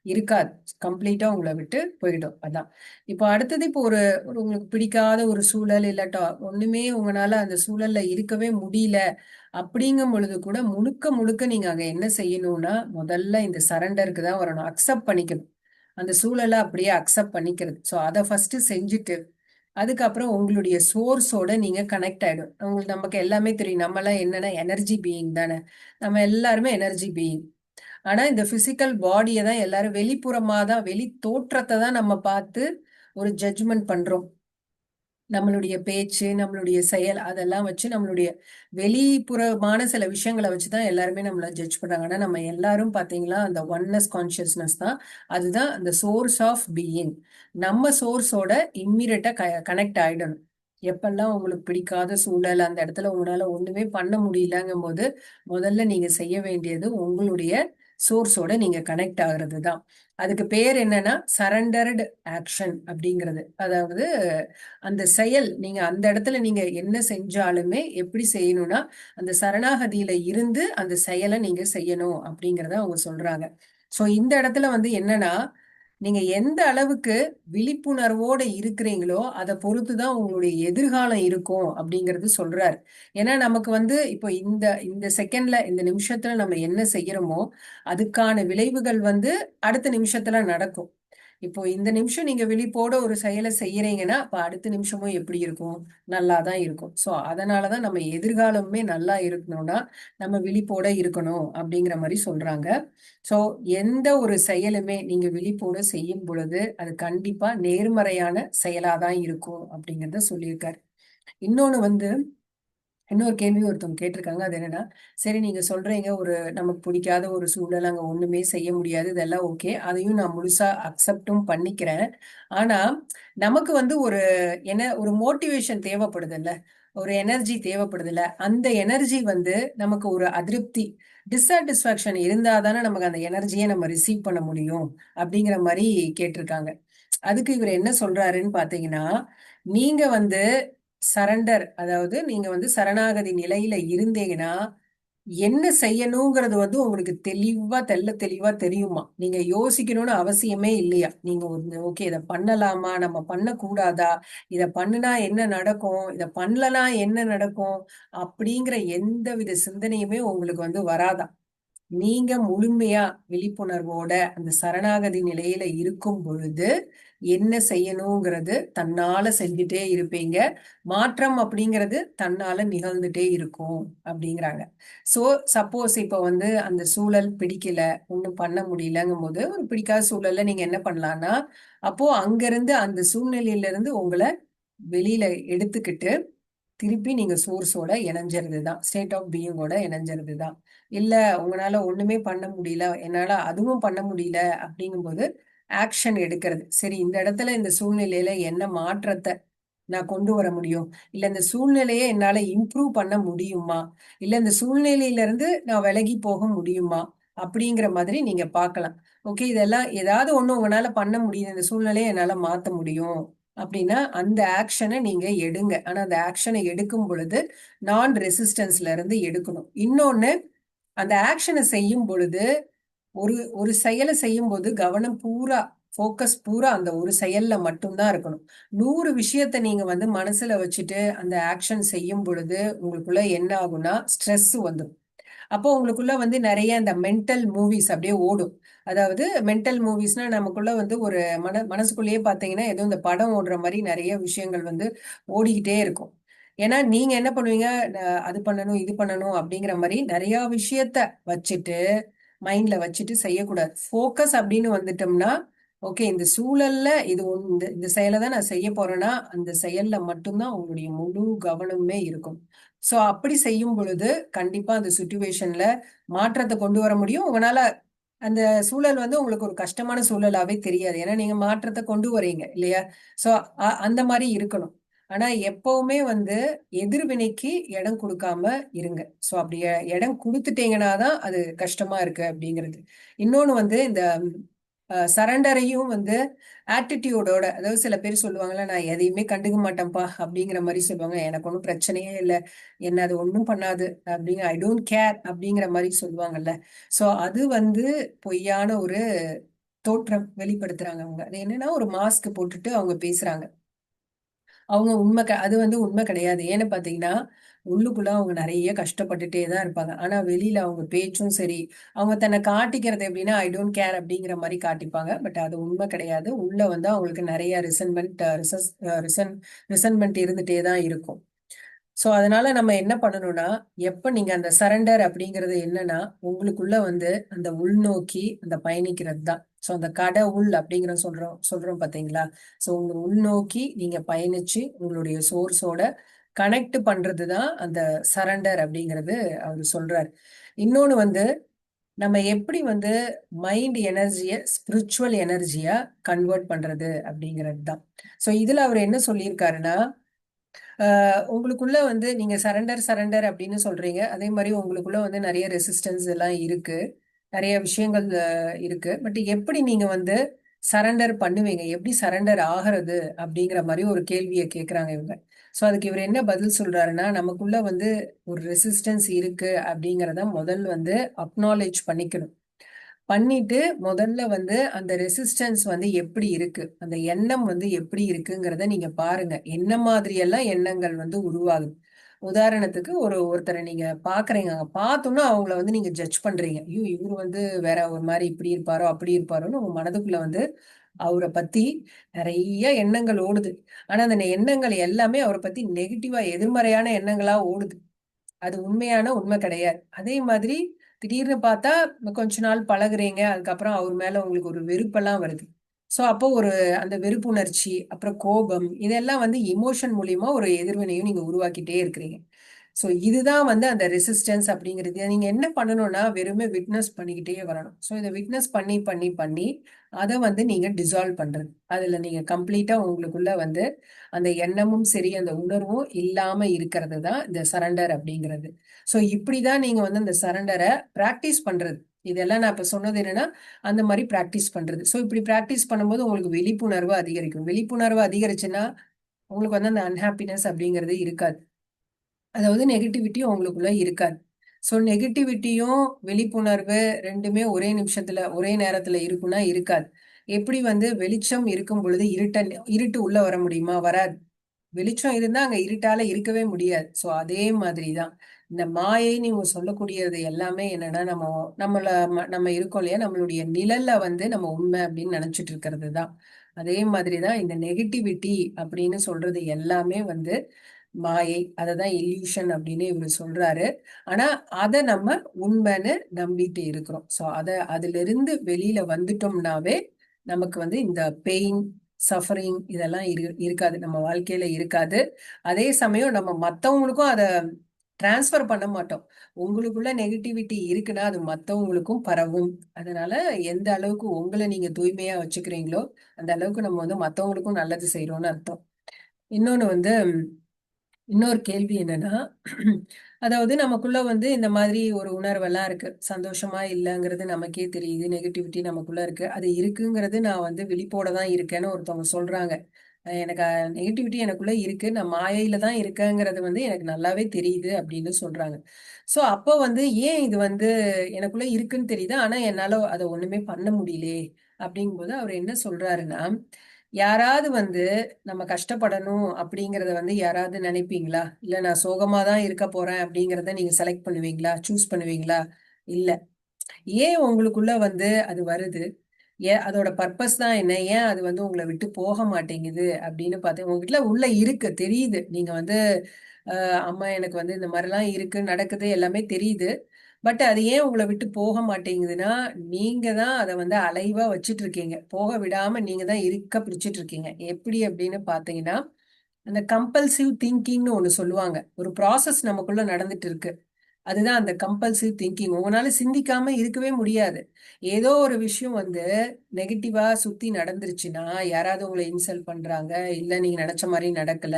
இருக்காது. கம்ப்ளீட்டா உங்களை விட்டு போயிடும். அதான். இப்போ அடுத்தது, இப்போ ஒரு ஒரு உங்களுக்கு பிடிக்காத ஒரு சூழல் இல்லாட்டா ஒண்ணுமே உங்களால அந்த சூழல்ல இருக்கவே முடியல அப்படிங்கும் பொழுது கூட முழுக்க முழுக்க நீங்க அங்க என்ன செய்யணும்னா, முதல்ல இந்த சரண்டருக்கு தான் வரணும். அக்செப்ட் பண்ணிக்கணும். அந்த சூழலை அப்படியே அக்செப்ட் பண்ணிக்கிறது. ஸோ அதை ஃபர்ஸ்ட் செஞ்சுட்டு அதுக்கப்புறம் உங்களுடைய சோர்ஸோட நீங்க கனெக்ட் ஆயிடும். உங்களுக்கு, நமக்கு எல்லாமே தெரியும், நம்ம எல்லாம் என்னன்னா எனர்ஜி பீயிங் தானே. நம்ம எல்லாருமே எனர்ஜி பீயிங். ஆனா இந்த பிசிக்கல் பாடியை தான் எல்லாரும் வெளிப்புறமா தான், வெளி தோற்றத்தை தான் நம்ம பார்த்து ஒரு ஜட்ஜ்மெண்ட் பண்றோம். நம்மளுடைய பேச்சு, நம்மளுடைய செயல், அதெல்லாம் வச்சு நம்மளுடைய வெளிப்புறமான சில விஷயங்களை வச்சுதான் எல்லாருமே நம்மள ஜட்ஜ் பண்றாங்க. ஆனா நம்ம எல்லாரும் பாத்தீங்களா அந்த ஒன்னஸ் கான்சியஸ்னஸ் தான், அதுதான் அந்த சோர்ஸ் ஆஃப் பீயிங். நம்ம சோர்ஸோட இம்மிடியட்டா கனெக்ட் ஆயிடணும். எப்பெல்லாம் உங்களுக்கு பிடிக்காத சூழல், அந்த இடத்துல உங்களால ஒண்ணுமே பண்ண முடியலங்கும் போது முதல்ல நீங்க செய்ய வேண்டியது உங்களுடைய சோர்ஸோட நீங்க கனெக்ட் ஆகுறது தான். அதுக்கு பேர் என்னன்னா சரண்டர்டு ஆக்ஷன் அப்படிங்கிறது. அதாவது அந்த செயல் நீங்க அந்த இடத்துல நீங்க என்ன செஞ்சாலுமே எப்படி செய்யணும்னா அந்த சரணாகதியில இருந்து அந்த செயலை நீங்க செய்யணும் அப்படிங்கறத அவங்க சொல்றாங்க. சோ இந்த இடத்துல வந்து என்னன்னா நீங்க எந்த அளவுக்கு விழிப்புணர்வோட இருக்கிறீங்களோ அதை பொறுத்துதான் உங்களுடைய எதிர்காலம் இருக்கும் அப்படிங்கிறது சொல்றாரு. ஏன்னா நமக்கு வந்து இப்போ இந்த இந்த செகண்ட்ல இந்த நிமிஷத்துல நம்ம என்ன செய்யறோமோ அதுக்கான விளைவுகள் வந்து அடுத்த நிமிஷத்துல நடக்கும். இப்போ இந்த நிமிஷம் நீங்க விழிப்போட ஒரு செயலை செய்யறீங்கன்னா அப்ப அடுத்த நிமிஷமும் எப்படி இருக்கும்? நல்லா தான் இருக்கும். சோ அதனாலதான் நம்ம எதிர்காலமே நல்லா இருக்கணும்னா நம்ம விழிப்போட இருக்கணும் அப்படிங்கிற மாதிரி சொல்றாங்க. சோ எந்த ஒரு செயலுமே நீங்க விழிப்போட செய்யும் பொழுது அது கண்டிப்பா நேர்மறையான செயலாதான் இருக்கும் அப்படிங்கறத சொல்லியிருக்காரு. இன்னொன்னு வந்து இன்னொரு கேள்வி ஒருத்தவங்க கேட்டிருக்காங்க. அது என்னன்னா சரி நீங்க சொல்றீங்க ஒரு நமக்கு பிடிக்காத ஒரு சூழல் அங்க ஒண்ணுமே செய்ய முடியாது இதெல்லாம் ஓகே, அதையும் நான் முழுசா அக்செப்டும் பண்ணிக்கிறேன். ஆனா நமக்கு வந்து ஒரு மோட்டிவேஷன் தேவைப்படுதுல்ல, ஒரு எனர்ஜி தேவைப்படுதுல்ல, அந்த எனர்ஜி வந்து நமக்கு ஒரு அதிருப்தி டிஸாட்டிஸ்பாக்சன் இருந்தா தானே நமக்கு அந்த எனர்ஜியை நம்ம ரிசீவ் பண்ண முடியும் அப்படிங்கிற மாதிரி கேட்டிருக்காங்க. அதுக்கு இவர் என்ன சொல்றாருன்னு பாத்தீங்கன்னா நீங்க வந்து சரண்டர், அதாவது நீங்க வந்து சரணாகதி நிலையில இருந்தீங்கன்னா என்ன செய்யணுங்கிறது வந்து உங்களுக்கு தெளிவா தெரியுமா? நீங்க யோசிக்கணும்னு அவசியமே இல்லையா? நீங்க ஓகே இதை பண்ணலாமா நம்ம பண்ணக்கூடாதா, இதை பண்ணுனா என்ன நடக்கும், இதை பண்ணலனா என்ன நடக்கும் அப்படிங்கிற எந்த வித சிந்தனையுமே உங்களுக்கு வந்து வராதா? நீங்க முழுமையா விழிப்புணர்வோட அந்த சரணாகதி நிலையில இருக்கும் பொழுது என்ன செய்யணுங்கிறது தன்னால செஞ்சுட்டே இருப்பீங்க. மாற்றம் அப்படிங்கிறது தன்னால நிகழ்ந்துட்டே இருக்கும் அப்படிங்கிறாங்க. சோ சப்போஸ் இப்ப வந்து அந்த சூழல் பிடிக்கல, ஒண்ணும் பண்ண முடியலங்கும் போது ஒரு பிடிக்காத சூழல்ல நீங்க என்ன பண்ணலாம்னா அப்போ அங்கிருந்து அந்த சூழ்நிலையில இருந்து உங்களை வெளியில எடுத்துக்கிட்டு திருப்பி நீங்க சோர்ஸோட இணைஞ்சறது தான், ஸ்டேட் ஆஃப் பீயிங்கோட இணைஞ்சறது தான். இல்ல உங்களால ஒண்ணுமே பண்ண முடியல, என்னால அதுவும் பண்ண முடியல அப்படிங்கும்போது ஆக்ஷன் எடுக்கிறது. சரி இந்த இடத்துல இந்த சூழ்நிலையில என்ன மாற்றத்தை நான் கொண்டு வர முடியும், இல்ல இந்த சூழ்நிலையை என்னால இம்ப்ரூவ் பண்ண முடியுமா, இல்ல இந்த சூழ்நிலையில இருந்து நான் விலகி போக முடியுமா அப்படிங்கிற மாதிரி நீங்க பார்க்கலாம். ஓகே இதெல்லாம் ஏதாவது ஒண்ணு உங்களால பண்ண முடியுது, இந்த சூழ்நிலையை என்னால மாத்த முடியும் அப்படின்னா அந்த ஆக்ஷனை நீங்க எடுங்க. ஆனா அந்த ஆக்ஷனை எடுக்கும் பொழுது நான் ரெசிஸ்டன்ஸ்ல இருந்து எடுக்கணும். இன்னொன்னு அந்த ஆக்ஷனை செய்யும் பொழுது ஒரு ஒரு செயலை செய்யும் போது கவனம் பூரா ஃபோக்கஸ் பூரா அந்த ஒரு செயல்ல மட்டும்தான் இருக்கணும். 100 விஷயத்த நீங்க வந்து மனசுல வச்சுட்டு அந்த ஆக்ஷன் செய்யும் பொழுது உங்களுக்குள்ள என்ன ஆகும்னா ஸ்ட்ரெஸ் வந்துடும். அப்போ உங்களுக்குள்ள வந்து நிறைய இந்த மென்டல் மூவிஸ் அப்படியே ஓடும். அதாவது மென்டல் மூவிஸ்னா நமக்குள்ள வந்து ஒரு மனசுக்குள்ளேயே பாத்தீங்கன்னா ஏதோ இந்த படம் ஓடுற மாதிரி நிறைய விஷயங்கள் வந்து ஓடிக்கிட்டே இருக்கும். ஏன்னா நீங்க என்ன பண்ணுவீங்க, அது பண்ணணும் இது பண்ணணும் அப்படிங்கிற மாதிரி நிறைய விஷயத்த வச்சுட்டு மைண்ட்ல வச்சுட்டு செய்யக்கூடாது. ஃபோக்கஸ் அப்படின்னு வந்துட்டோம்னா ஓகே இந்த சூழல்ல இது இந்த இந்த செயலை தான் நான் செய்ய போறேன்னா அந்த செயல்ல மட்டும்தான் உங்களுடைய முழு கவனமே இருக்கும். சோ அப்படி செய்யும் பொழுது கண்டிப்பா அந்த சுச்சுவேஷன்ல மாற்றத்தை கொண்டு வர முடியும். உங்களால அந்த சூழல் வந்து உங்களுக்கு ஒரு கஷ்டமான சூழலாவே தெரியாது. ஏன்னா நீங்க மாற்றத்தை கொண்டு வரீங்க இல்லையா? சோ அந்த மாதிரி இருக்கணும். ஆனா எப்பவுமே வந்து எதிர்வினைக்கு இடம் கொடுக்காம இருங்க. சோ அப்படி இடம் கொடுத்துட்டீங்கன்னா தான் அது கஷ்டமா இருக்கு அப்படிங்கிறது. இன்னொன்னு வந்து இந்த சரண்டரையும் வந்து ஆட்டிடியூடோட, அதாவது சில பேர் சொல்லுவாங்கல்ல நான் எதையுமே கண்டுக்க மாட்டேன்ப்பா அப்படிங்கிற மாதிரி சொல்லுவாங்க. எனக்கு ஒன்றும் பிரச்சனையே இல்லை, என்ன அது ஒன்றும் பண்ணாது அப்படிங்க, ஐ டோன்ட் கேர் அப்படிங்கிற மாதிரி சொல்லுவாங்கல்ல. சோ அது வந்து பொய்யான ஒரு தோற்றம் வெளிப்படுத்துறாங்க. அவங்க அது என்னன்னா ஒரு மாஸ்க் போட்டுட்டு அவங்க பேசுறாங்க. அவங்க அது வந்து உண்மை கிடையாது. ஏன்னு பாத்தீங்கன்னா உள்ளுக்குள்ள அவங்க நிறைய கஷ்டப்பட்டுட்டே தான் இருப்பாங்க. ஆனா வெளியில அவங்க பேச்சும் சரி, அவங்க தன்னை காட்டிக்கிறது எப்படின்னா ஐ டோன்ட் கேர் அப்படிங்கிற மாதிரி காட்டிப்பாங்க. பட் அது உண்மை கிடையாது. உள்ள வந்து அவங்களுக்கு நிறைய ரிசன்மெண்ட் இருந்துட்டே தான் இருக்கும். சோ அதனால நம்ம என்ன பண்ணணும்னா எப்ப நீங்க அந்த சரண்டர் அப்படிங்கிறது என்னன்னா உங்களுக்குள்ள வந்து அந்த உள்நோக்கி அந்த பயணிக்கிறது தான். சோ அந்த கடவுள் அப்படிங்கிற சொல்றோம் பாத்தீங்களா? சோ உங்க உள்நோக்கி நீங்க பயணிச்சு உங்களுடைய சோர்ஸோட கனெக்ட் பண்றதுதான் அந்த சரண்டர் அப்படிங்கிறது அவர் சொல்றாரு. இன்னொன்னு வந்து நம்ம எப்படி வந்து மைண்ட் எனர்ஜிய ஸ்பிரிச்சுவல் எனர்ஜியா கன்வெர்ட் பண்றது அப்படிங்கிறது தான். சோ இதுல அவர் என்ன சொல்லியிருக்காருன்னா உங்களுக்குள்ள வந்து நீங்க சரண்டர் சரண்டர் அப்படின்னு சொல்றீங்க, அதே மாதிரி உங்களுக்குள்ள வந்து நிறைய ரெசிஸ்டன்ஸ் எல்லாம் இருக்கு. நிறைய விஷயங்கள் இருக்கு. பட் எப்படி நீங்க வந்து சரண்டர் பண்ணுவீங்க, எப்படி சரண்டர் ஆகிறது அப்படிங்கிற மாதிரி ஒரு கேள்வியை கேட்குறாங்க இவங்க. ஸோ அதுக்கு இவர் என்ன பதில் சொல்றாருன்னா, நமக்குள்ள வந்து ஒரு ரெசிஸ்டன்ஸ் இருக்கு அப்படிங்கிறத முதல் வந்து அக்னாலேஜ் பண்ணிக்கணும். பண்ணிட்டு முதல்ல வந்து அந்த ரெசிஸ்டன்ஸ் வந்து எப்படி இருக்கு, அந்த எண்ணம் வந்து எப்படி இருக்குங்கிறத நீங்க பாருங்க. என்ன மாதிரி எல்லாம் எண்ணங்கள் வந்து உருவாகுது. உதாரணத்துக்கு ஒருத்தரை நீங்க பாக்குறீங்க, பார்த்தோன்னா அவங்கள வந்து நீங்க ஜட்ஜ் பண்றீங்க. ஐயோ இவரு வந்து வேற ஒரு மாதிரி இப்படி இருப்பாரோ அப்படி இருப்பாரோன்னு உங்க மனதுக்குள்ள வந்து அவரை பத்தி நிறைய எண்ணங்கள் ஓடுது. ஆனா அந்த எண்ணங்கள் எல்லாமே அவரை பத்தி நெகட்டிவா எதிர்மறையான எண்ணங்களா ஓடுது. அது உண்மையான உண்மை கிடையாது. அதே மாதிரி திடீர்னு பார்த்தா கொஞ்ச நாள் பழகுறீங்க, அதுக்கப்புறம் அவர் மேல உங்களுக்கு ஒரு வெறுப்பெல்லாம் வருது. சோ அப்போ ஒரு அந்த வெறுப்புணர்ச்சி, அப்புறம் கோபம், இதெல்லாம் வந்து எமோஷன் மூலியமா ஒரு எதிர்வினையும் நீங்க உருவாக்கிட்டே இருக்கிறீங்க. சோ இதுதான் வந்து அந்த ரெசிஸ்டன்ஸ் அப்படிங்கிறது. நீங்க என்ன பண்ணணும்னா வெறுமே விட்னஸ் பண்ணிக்கிட்டே வரணும். சோ இதை விட்னஸ் பண்ணி பண்ணி பண்ணி அதை வந்து நீங்க டிசால்வ் பண்றது. அதுல நீங்க கம்ப்ளீட்டா உங்களுக்குள்ள வந்து அந்த எண்ணமும் சரி அந்த உணர்வும் இல்லாம இருக்கிறது தான் இந்த சரண்டர் அப்படிங்கிறது. சோ இப்படிதான் நீங்க வந்து அந்த சரண்டரை பிராக்டிஸ் பண்றது. இதெல்லாம் நான் இப்ப சொன்னது என்னன்னா அந்த மாதிரி பிராக்டிஸ் பண்றது. சோ இப்படி பிராக்டிஸ் பண்ணும்போது உங்களுக்கு விழிப்புணர்வு அதிகரிக்கும். விழிப்புணர்வு அதிகரிச்சுன்னா உங்களுக்கு வந்து அந்த அன்ஹாப்பினஸ் அப்படிங்கிறது இருக்காது. அதாவது நெகட்டிவிட்டியும் உங்களுக்குள்ள இருக்காது. ஸோ நெகட்டிவிட்டியும் விழிப்புணர்வு ரெண்டுமே ஒரே நிமிஷத்துல ஒரே நேரத்துல இருக்குன்னா இருக்காது. எப்படி வந்து வெளிச்சம் இருக்கும் பொழுது இருட்டு உள்ள வர முடியுமா? வராது. வெளிச்சம் இருந்தா அங்க இருட்டால இருக்கவே முடியாது. சோ அதே மாதிரிதான் இந்த மாயை நீங்க சொல்லக்கூடியது எல்லாமே என்னன்னா நம்ம இருக்கோம் இல்லையா, நம்மளுடைய நிழல்ல வந்து நம்ம உண்மை அப்படின்னு நினைச்சிட்டு இருக்கிறது தான். அதே மாதிரிதான் இந்த நெகட்டிவிட்டி அப்படின்னு சொல்றது எல்லாமே வந்து மாயை. அததான் இல்யூஷன் அப்படின்னு இவரு சொல்றாரு. ஆனா அத நம்ம உண்மைன்னு நம்பிட்டு இருக்கிறோம். சோ அதுல இருந்து வெளியில வந்துட்டோம்னாவே நமக்கு வந்து இந்த பெயின் சஃபரிங் இதெல்லாம் இருக்காது, நம்ம வாழ்க்கையில இருக்காது. அதே சமயம் நம்ம மத்தவங்களுக்கும் அதை டிரான்ஸ்ஃபர் பண்ண மாட்டோம். உங்களுக்குள்ள நெகட்டிவிட்டி இருக்குன்னா அது மத்தவங்களுக்கும் பரவும். அதனால எந்த அளவுக்கு உங்களை நீங்க தூய்மையா வச்சுக்கிறீங்களோ அந்த அளவுக்கு நம்ம வந்து மத்தவங்களுக்கும் நல்லது செய்யறோம்னு அர்த்தம். இன்னொன்னு வந்து இன்னொரு கேள்வி என்னன்னா, அதாவது நமக்குள்ள வந்து இந்த மாதிரி ஒரு உணர்வெல்லாம் இருக்கு. சந்தோஷமா இல்லைங்கிறது நமக்கே தெரியுது. நெகட்டிவிட்டி நமக்குள்ள இருக்கு. அது இருக்குங்கிறது நான் வந்து விழிப்போட தான் இருக்கேன்னு ஒருத்தவங்க சொல்றாங்க. எனக்கு நெகட்டிவிட்டி எனக்குள்ள இருக்கு. நான் மாயையில தான் இருக்கேங்கிறது வந்து எனக்கு நல்லாவே தெரியுது அப்படின்னு சொல்றாங்க. சோ அப்போ வந்து ஏன் இது வந்து எனக்குள்ள இருக்குன்னு தெரியுது. ஆனா என்னால அதை ஒண்ணுமே பண்ண முடியலையே அப்படிங்கும்போது அவர் என்ன சொல்றாருன்னா, யாராவது வந்து நம்ம கஷ்டப்படணும் அப்படிங்கறத வந்து யாராவது நினைப்பீங்களா? இல்ல நான் சோகமா தான் இருக்க போறேன் அப்படிங்கறத நீங்க செலக்ட் பண்ணுவீங்களா? சூஸ் பண்ணுவீங்களா? இல்ல. ஏன் உங்களுக்குள்ள வந்து அது வருது? ஏன் அதோட பர்பஸ் தான் என்ன? ஏன் அது வந்து உங்களை விட்டு போக மாட்டேங்குது அப்படின்னு பார்த்தேன். உங்ககிட்ட உள்ள இருக்கு, தெரியுது. நீங்க வந்து அம்மா எனக்கு வந்து இந்த மாதிரிலாம் இருக்கு, நடக்குது, எல்லாமே தெரியுது. பட் அது ஏன் உங்களை விட்டு போக மாட்டேங்குதுன்னா, நீங்க தான் அதை வந்து அலைவா வச்சிட்டு இருக்கீங்க. போக விடாம நீங்க தான் இருக்க பிடிச்சிட்டு இருக்கீங்க. எப்படி அப்படின்னு பாத்தீங்கன்னா, அந்த கம்பல்சிவ் திங்கிங்னு ஒண்ணு சொல்லுவாங்க. ஒரு ப்ராசஸ் நமக்குள்ள நடந்துட்டு இருக்கு. அதுதான் அந்த கம்பல்சிவ் திங்கிங். உங்களால சிந்திக்காம இருக்கவே முடியாது. ஏதோ ஒரு விஷயம் வந்து நெகட்டிவா சுத்தி நடந்துருச்சுன்னா, யாராவது உங்களை இன்சல்ட் பண்றாங்க, இல்ல நீங்க நினைச்ச மாதிரி நடக்கல,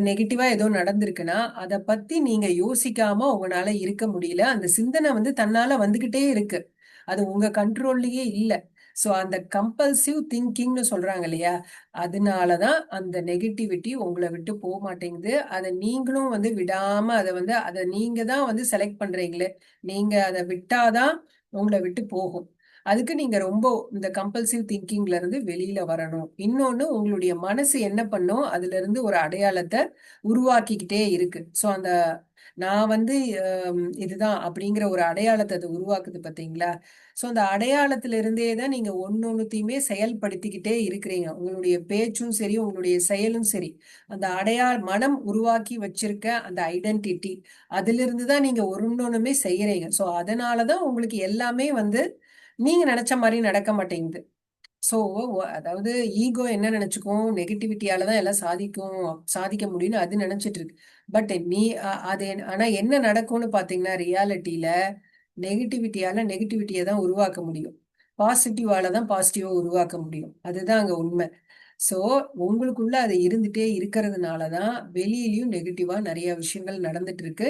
நெகட்டிவா ஏதோ நடந்திருக்குன்னா அதை பத்தி நீங்க யோசிக்காம உங்களால இருக்க முடியல. அந்த சிந்தனை வந்து தன்னால வந்துகிட்டே இருக்கு. அது உங்க கண்ட்ரோல்லயே இல்ல. சோ அந்த கம்பல்சிவ் திங்கிங்னு சொல்றாங்க இல்லையா, அதனாலதான் அந்த நெகட்டிவிட்டி உங்களை விட்டு போக மாட்டேங்குது. அதை நீங்களும் வந்து விடாம அதை நீங்க தான் வந்து செலக்ட் பண்றீங்களே. நீங்க அதை விட்டாதான் உங்களை விட்டு போகும். அதுக்கு நீங்க ரொம்ப இந்த கம்பல்சிவ் திங்கிங்ல இருந்து வெளியில வரணும். இன்னொன்னு, உங்களுடைய மனசு என்ன பண்ணும், அதுல இருந்து ஒரு அடையாளத்தை உருவாக்கிக்கிட்டே இருக்கு. சோ அந்த நான் வந்து இதுதான் அப்படிங்கிற ஒரு அடையாளத்தை அது உருவாக்குது பாத்தீங்களா? சோ அந்த அடையாளத்துல இருந்தே தான் நீங்க ஒன்னொன்னுத்தையுமே செயல்படுத்திக்கிட்டே இருக்கிறீங்க. உங்களுடைய பேச்சும் சரி, உங்களுடைய செயலும் சரி, அந்த மனம் உருவாக்கி வச்சிருக்க அந்த ஐடென்டிட்டி, அதுல இருந்து தான் நீங்க ஒன்னொன்னுமே செய்யறீங்க. சோ அதனாலதான் உங்களுக்கு எல்லாமே வந்து நீங்க நினைச்ச மாதிரி நடக்க மாட்டேங்குது. சோ அதாவது ஈகோ என்ன நினைச்சுக்கும், நெகட்டிவிட்டியால தான் எல்லாம் சாதிக்க முடியும்னு அது நினைச்சிட்டு இருக்கு. பட் ஆனா என்ன நடக்கும்னு பாத்தீங்கன்னா, ரியாலிட்டியில நெகட்டிவிட்டியால நெகட்டிவிட்டியை தான் உருவாக்க முடியும். பாசிட்டிவால தான் பாசிட்டிவா உருவாக்க முடியும். அதுதான் அங்க உண்மை. சோ உங்களுக்குள்ள அது இருந்துட்டே இருக்கிறதுனாலதான் வெளியிலயும் நெகட்டிவா நிறைய விஷயங்கள் நடந்துட்டு இருக்கு.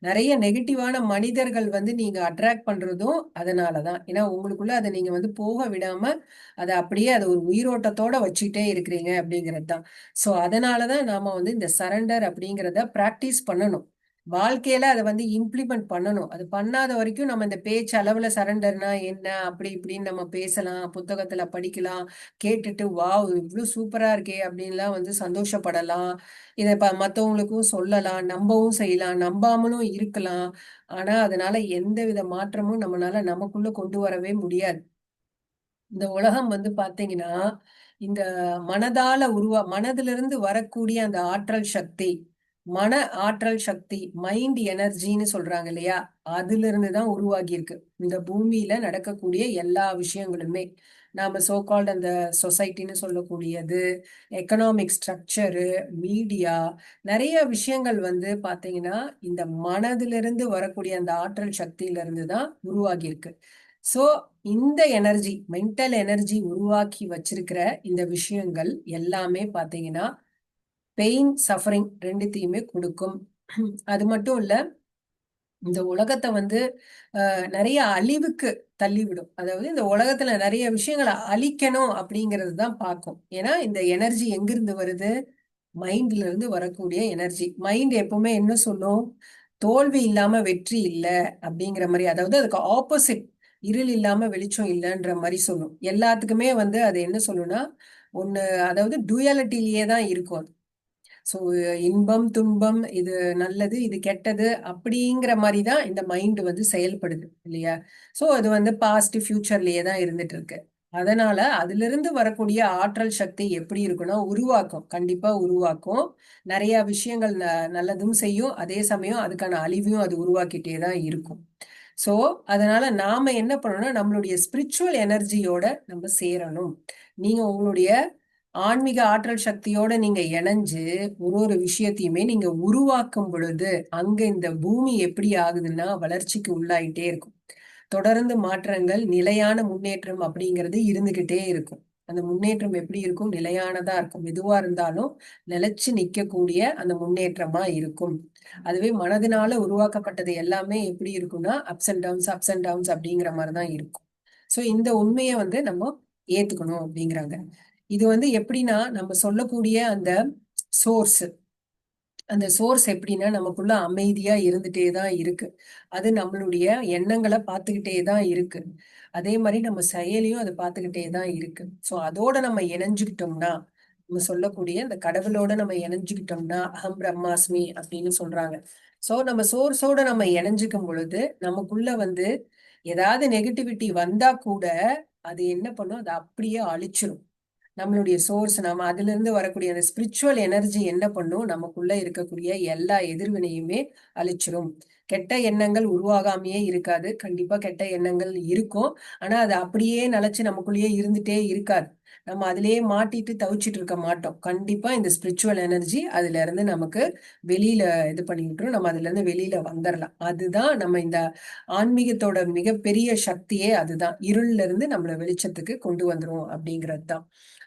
நிறைய நெகட்டிவான மனிதர்கள் வந்து நீங்க அட்ராக்ட் பண்றதும் அதனாலதான். ஏன்னா உங்களுக்குள்ள அதை நீங்க வந்து போக விடாம அதை அப்படியே அதை ஒரு உயிரோட்டத்தோட வச்சுக்கிட்டே இருக்கிறீங்க அப்படிங்கிறது தான். சோ அதனாலதான் நாம வந்து இந்த சரண்டர் அப்படிங்கிறத பிராக்டிஸ் பண்ணணும். வாழ்க்கையில அதை வந்து இம்ப்ளிமெண்ட் பண்ணணும். அது பண்ணாத வரைக்கும் நம்ம இந்த பேச்சு அளவுல சரண்டர்னா என்ன அப்படி இப்படின்னு நம்ம பேசலாம், புத்தகத்துல படிக்கலாம், கேட்டுட்டு வாவ் இவ்வளவு சூப்பரா இருக்கே அப்படின்லாம் வந்து சந்தோஷப்படலாம். இதை மத்தவங்களுக்கும் சொல்லலாம், நம்பவும் செய்யலாம், நம்பாமலும் இருக்கலாம். ஆனா அதனால எந்த வித மாற்றமும் நம்மளால நமக்குள்ள கொண்டு வரவே முடியாது. இந்த உலகம் வந்து பாத்தீங்கன்னா இந்த மனதிலிருந்து வரக்கூடிய அந்த ஆற்றல் சக்தி, மன ஆற்றல் சக்தி, மைண்ட் எனர்ஜின்னு சொல்றாங்க இல்லையா, அதுல இருந்துதான் உருவாகி இருக்கு இந்த பூமியில நடக்கக்கூடிய எல்லா விஷயங்களுமே. நாம சோகால்ட் அந்த சொசைட்டின்னு சொல்லக்கூடியது, எக்கனாமிக் ஸ்ட்ரக்சரு, மீடியா, நிறைய விஷயங்கள் வந்து பாத்தீங்கன்னா இந்த மனதிலிருந்து வரக்கூடிய அந்த ஆற்றல் சக்தியில இருந்து தான் உருவாகி இருக்கு. சோ இந்த எனர்ஜி, மென்டல் எனர்ஜி உருவாக்கி வச்சிருக்கிற இந்த விஷயங்கள் எல்லாமே பாத்தீங்கன்னா பெயின் சஃபரிங் ரெண்டுத்தையுமே கொடுக்கும். அது மட்டும் இல்ல, இந்த உலகத்தை வந்து நிறைய அழிவுக்கு தள்ளிவிடும். அதாவது இந்த உலகத்துல நிறைய விஷயங்களை அழிக்கணும் அப்படிங்கிறது தான் பார்க்கும். ஏன்னா இந்த எனர்ஜி எங்கிருந்து வருது? மைண்ட்ல இருந்து வரக்கூடிய எனர்ஜி. மைண்ட் எப்பவுமே என்ன சொல்லும்? தோல்வி இல்லாம வெற்றி இல்ல அப்படிங்கிற மாதிரி. அதாவது அதுக்கு ஆப்போசிட், இருள் இல்லாம வெளிச்சம் இல்லைன்ற மாதிரி சொல்லும். எல்லாத்துக்குமே வந்து அது என்ன சொல்லும்னா ஒண்ணு, அதாவது டுயாலிட்டிலேயே தான் இருக்கும் அது. சோ இன்பம் துன்பம், இது நல்லது இது கெட்டது அப்படிங்கிற மாதிரி தான் இந்த மைண்ட் வந்து செயல்படுது இல்லையா? சோ அது வந்து பாஸ்ட் ஃபியூச்சர்லயே தான் இருந்துட்டு இருக்கு. அதனால அதுல இருந்து வரக்கூடிய ஆற்றல் சக்தி எப்படி இருக்குன்னா உருவாக்கும், கண்டிப்பா உருவாக்கும். நிறைய விஷயங்கள் நல்லதும் செய்யும், அதே சமயம் அதுக்கான அழிவையும் அது உருவாக்கிட்டே தான் இருக்கும். சோ அதனால நாம என்ன பண்ணணும்னா நம்மளுடைய ஸ்பிரிச்சுவல் எனர்ஜியோட நம்ம சேரணும். நீங்க உங்களுடைய ஆன்மீக ஆற்றல் சக்தியோட நீங்க இணைஞ்சு ஒரு ஒரு விஷயத்தையுமே நீங்க உருவாக்கும் பொழுது அங்க இந்த பூமி எப்படி ஆகுதுன்னா வளர்ச்சிக்கு உள்ளாயிட்டே இருக்கும். தொடர்ந்து மாற்றங்கள், நிலையான முன்னேற்றம் அப்படிங்கிறது இருந்துகிட்டே இருக்கும். அந்த முன்னேற்றம் எப்படி இருக்கும்? நிலையானதா இருக்கும். எதுவா இருந்தாலும் நிலைச்சு நிக்கக்கூடிய அந்த முன்னேற்றமா இருக்கும். அதுவே மனதினால உருவாக்கப்பட்டது எல்லாமே எப்படி இருக்கும்னா ups and downs, ups and downs அப்படிங்கிற மாதிரிதான் இருக்கும். சோ இந்த உண்மையை வந்து நம்ம ஏத்துக்கணும் அப்படிங்கிறாங்க. இது வந்து எப்படின்னா நம்ம சொல்லக்கூடிய அந்த சோர்ஸ், அந்த சோர்ஸ் எப்படின்னா நமக்குள்ள அமைதியா இருந்துட்டே தான் இருக்கு. அது நம்மளுடைய எண்ணங்களை பார்த்துக்கிட்டே தான் இருக்கு. அதே மாதிரி நம்ம செயலையும் அதை பார்த்துக்கிட்டே தான் இருக்கு. சோ அதோட நம்ம இணைஞ்சுக்கிட்டோம்னா, நம்ம சொல்லக்கூடிய அந்த கடவுளோட நம்ம இணைஞ்சுக்கிட்டோம்னா அகம் பிரம்மாஸ்மி அப்படின்னு சொல்றாங்க. சோ நம்ம சோர்ஸோட நம்ம இணைஞ்சுக்கும் பொழுது நமக்குள்ள வந்து ஏதாவது நெகட்டிவிட்டி வந்தா கூட அது என்ன பண்ணும்? அதை அப்படியே அழிச்சிரும். நம்மளுடைய சோர்ஸ், நம்ம அதுல இருந்து வரக்கூடிய அந்த ஸ்பிரிச்சுவல் எனர்ஜி என்ன பண்ணும்? நமக்குள்ள இருக்கக்கூடிய எல்லா எதிர்வினையுமே அழிச்சிரும். கெட்ட எண்ணங்கள் உருவாகாமையே இருக்காது. கண்டிப்பா கெட்ட எண்ணங்கள் இருக்கும். ஆனா அது அப்படியே நிலைச்சு நமக்குள்ளேயே இருந்துட்டே இருக்காது. நம்ம அதிலேயே மாட்டிட்டு தவிச்சிட்டு இருக்க மாட்டோம். கண்டிப்பா இந்த ஸ்பிரிச்சுவல் எனர்ஜி அதுல இருந்து நமக்கு வெளியில இது பண்ணி விட்டுரும். நம்ம அதுல இருந்து வெளியில வந்துடலாம். அதுதான் நம்ம இந்த ஆன்மீகத்தோட மிகப்பெரிய சக்தியே அதுதான். இருள்ல இருந்து நம்மள வெளிச்சத்துக்கு கொண்டு வந்துரும் அப்படிங்கிறது தான்.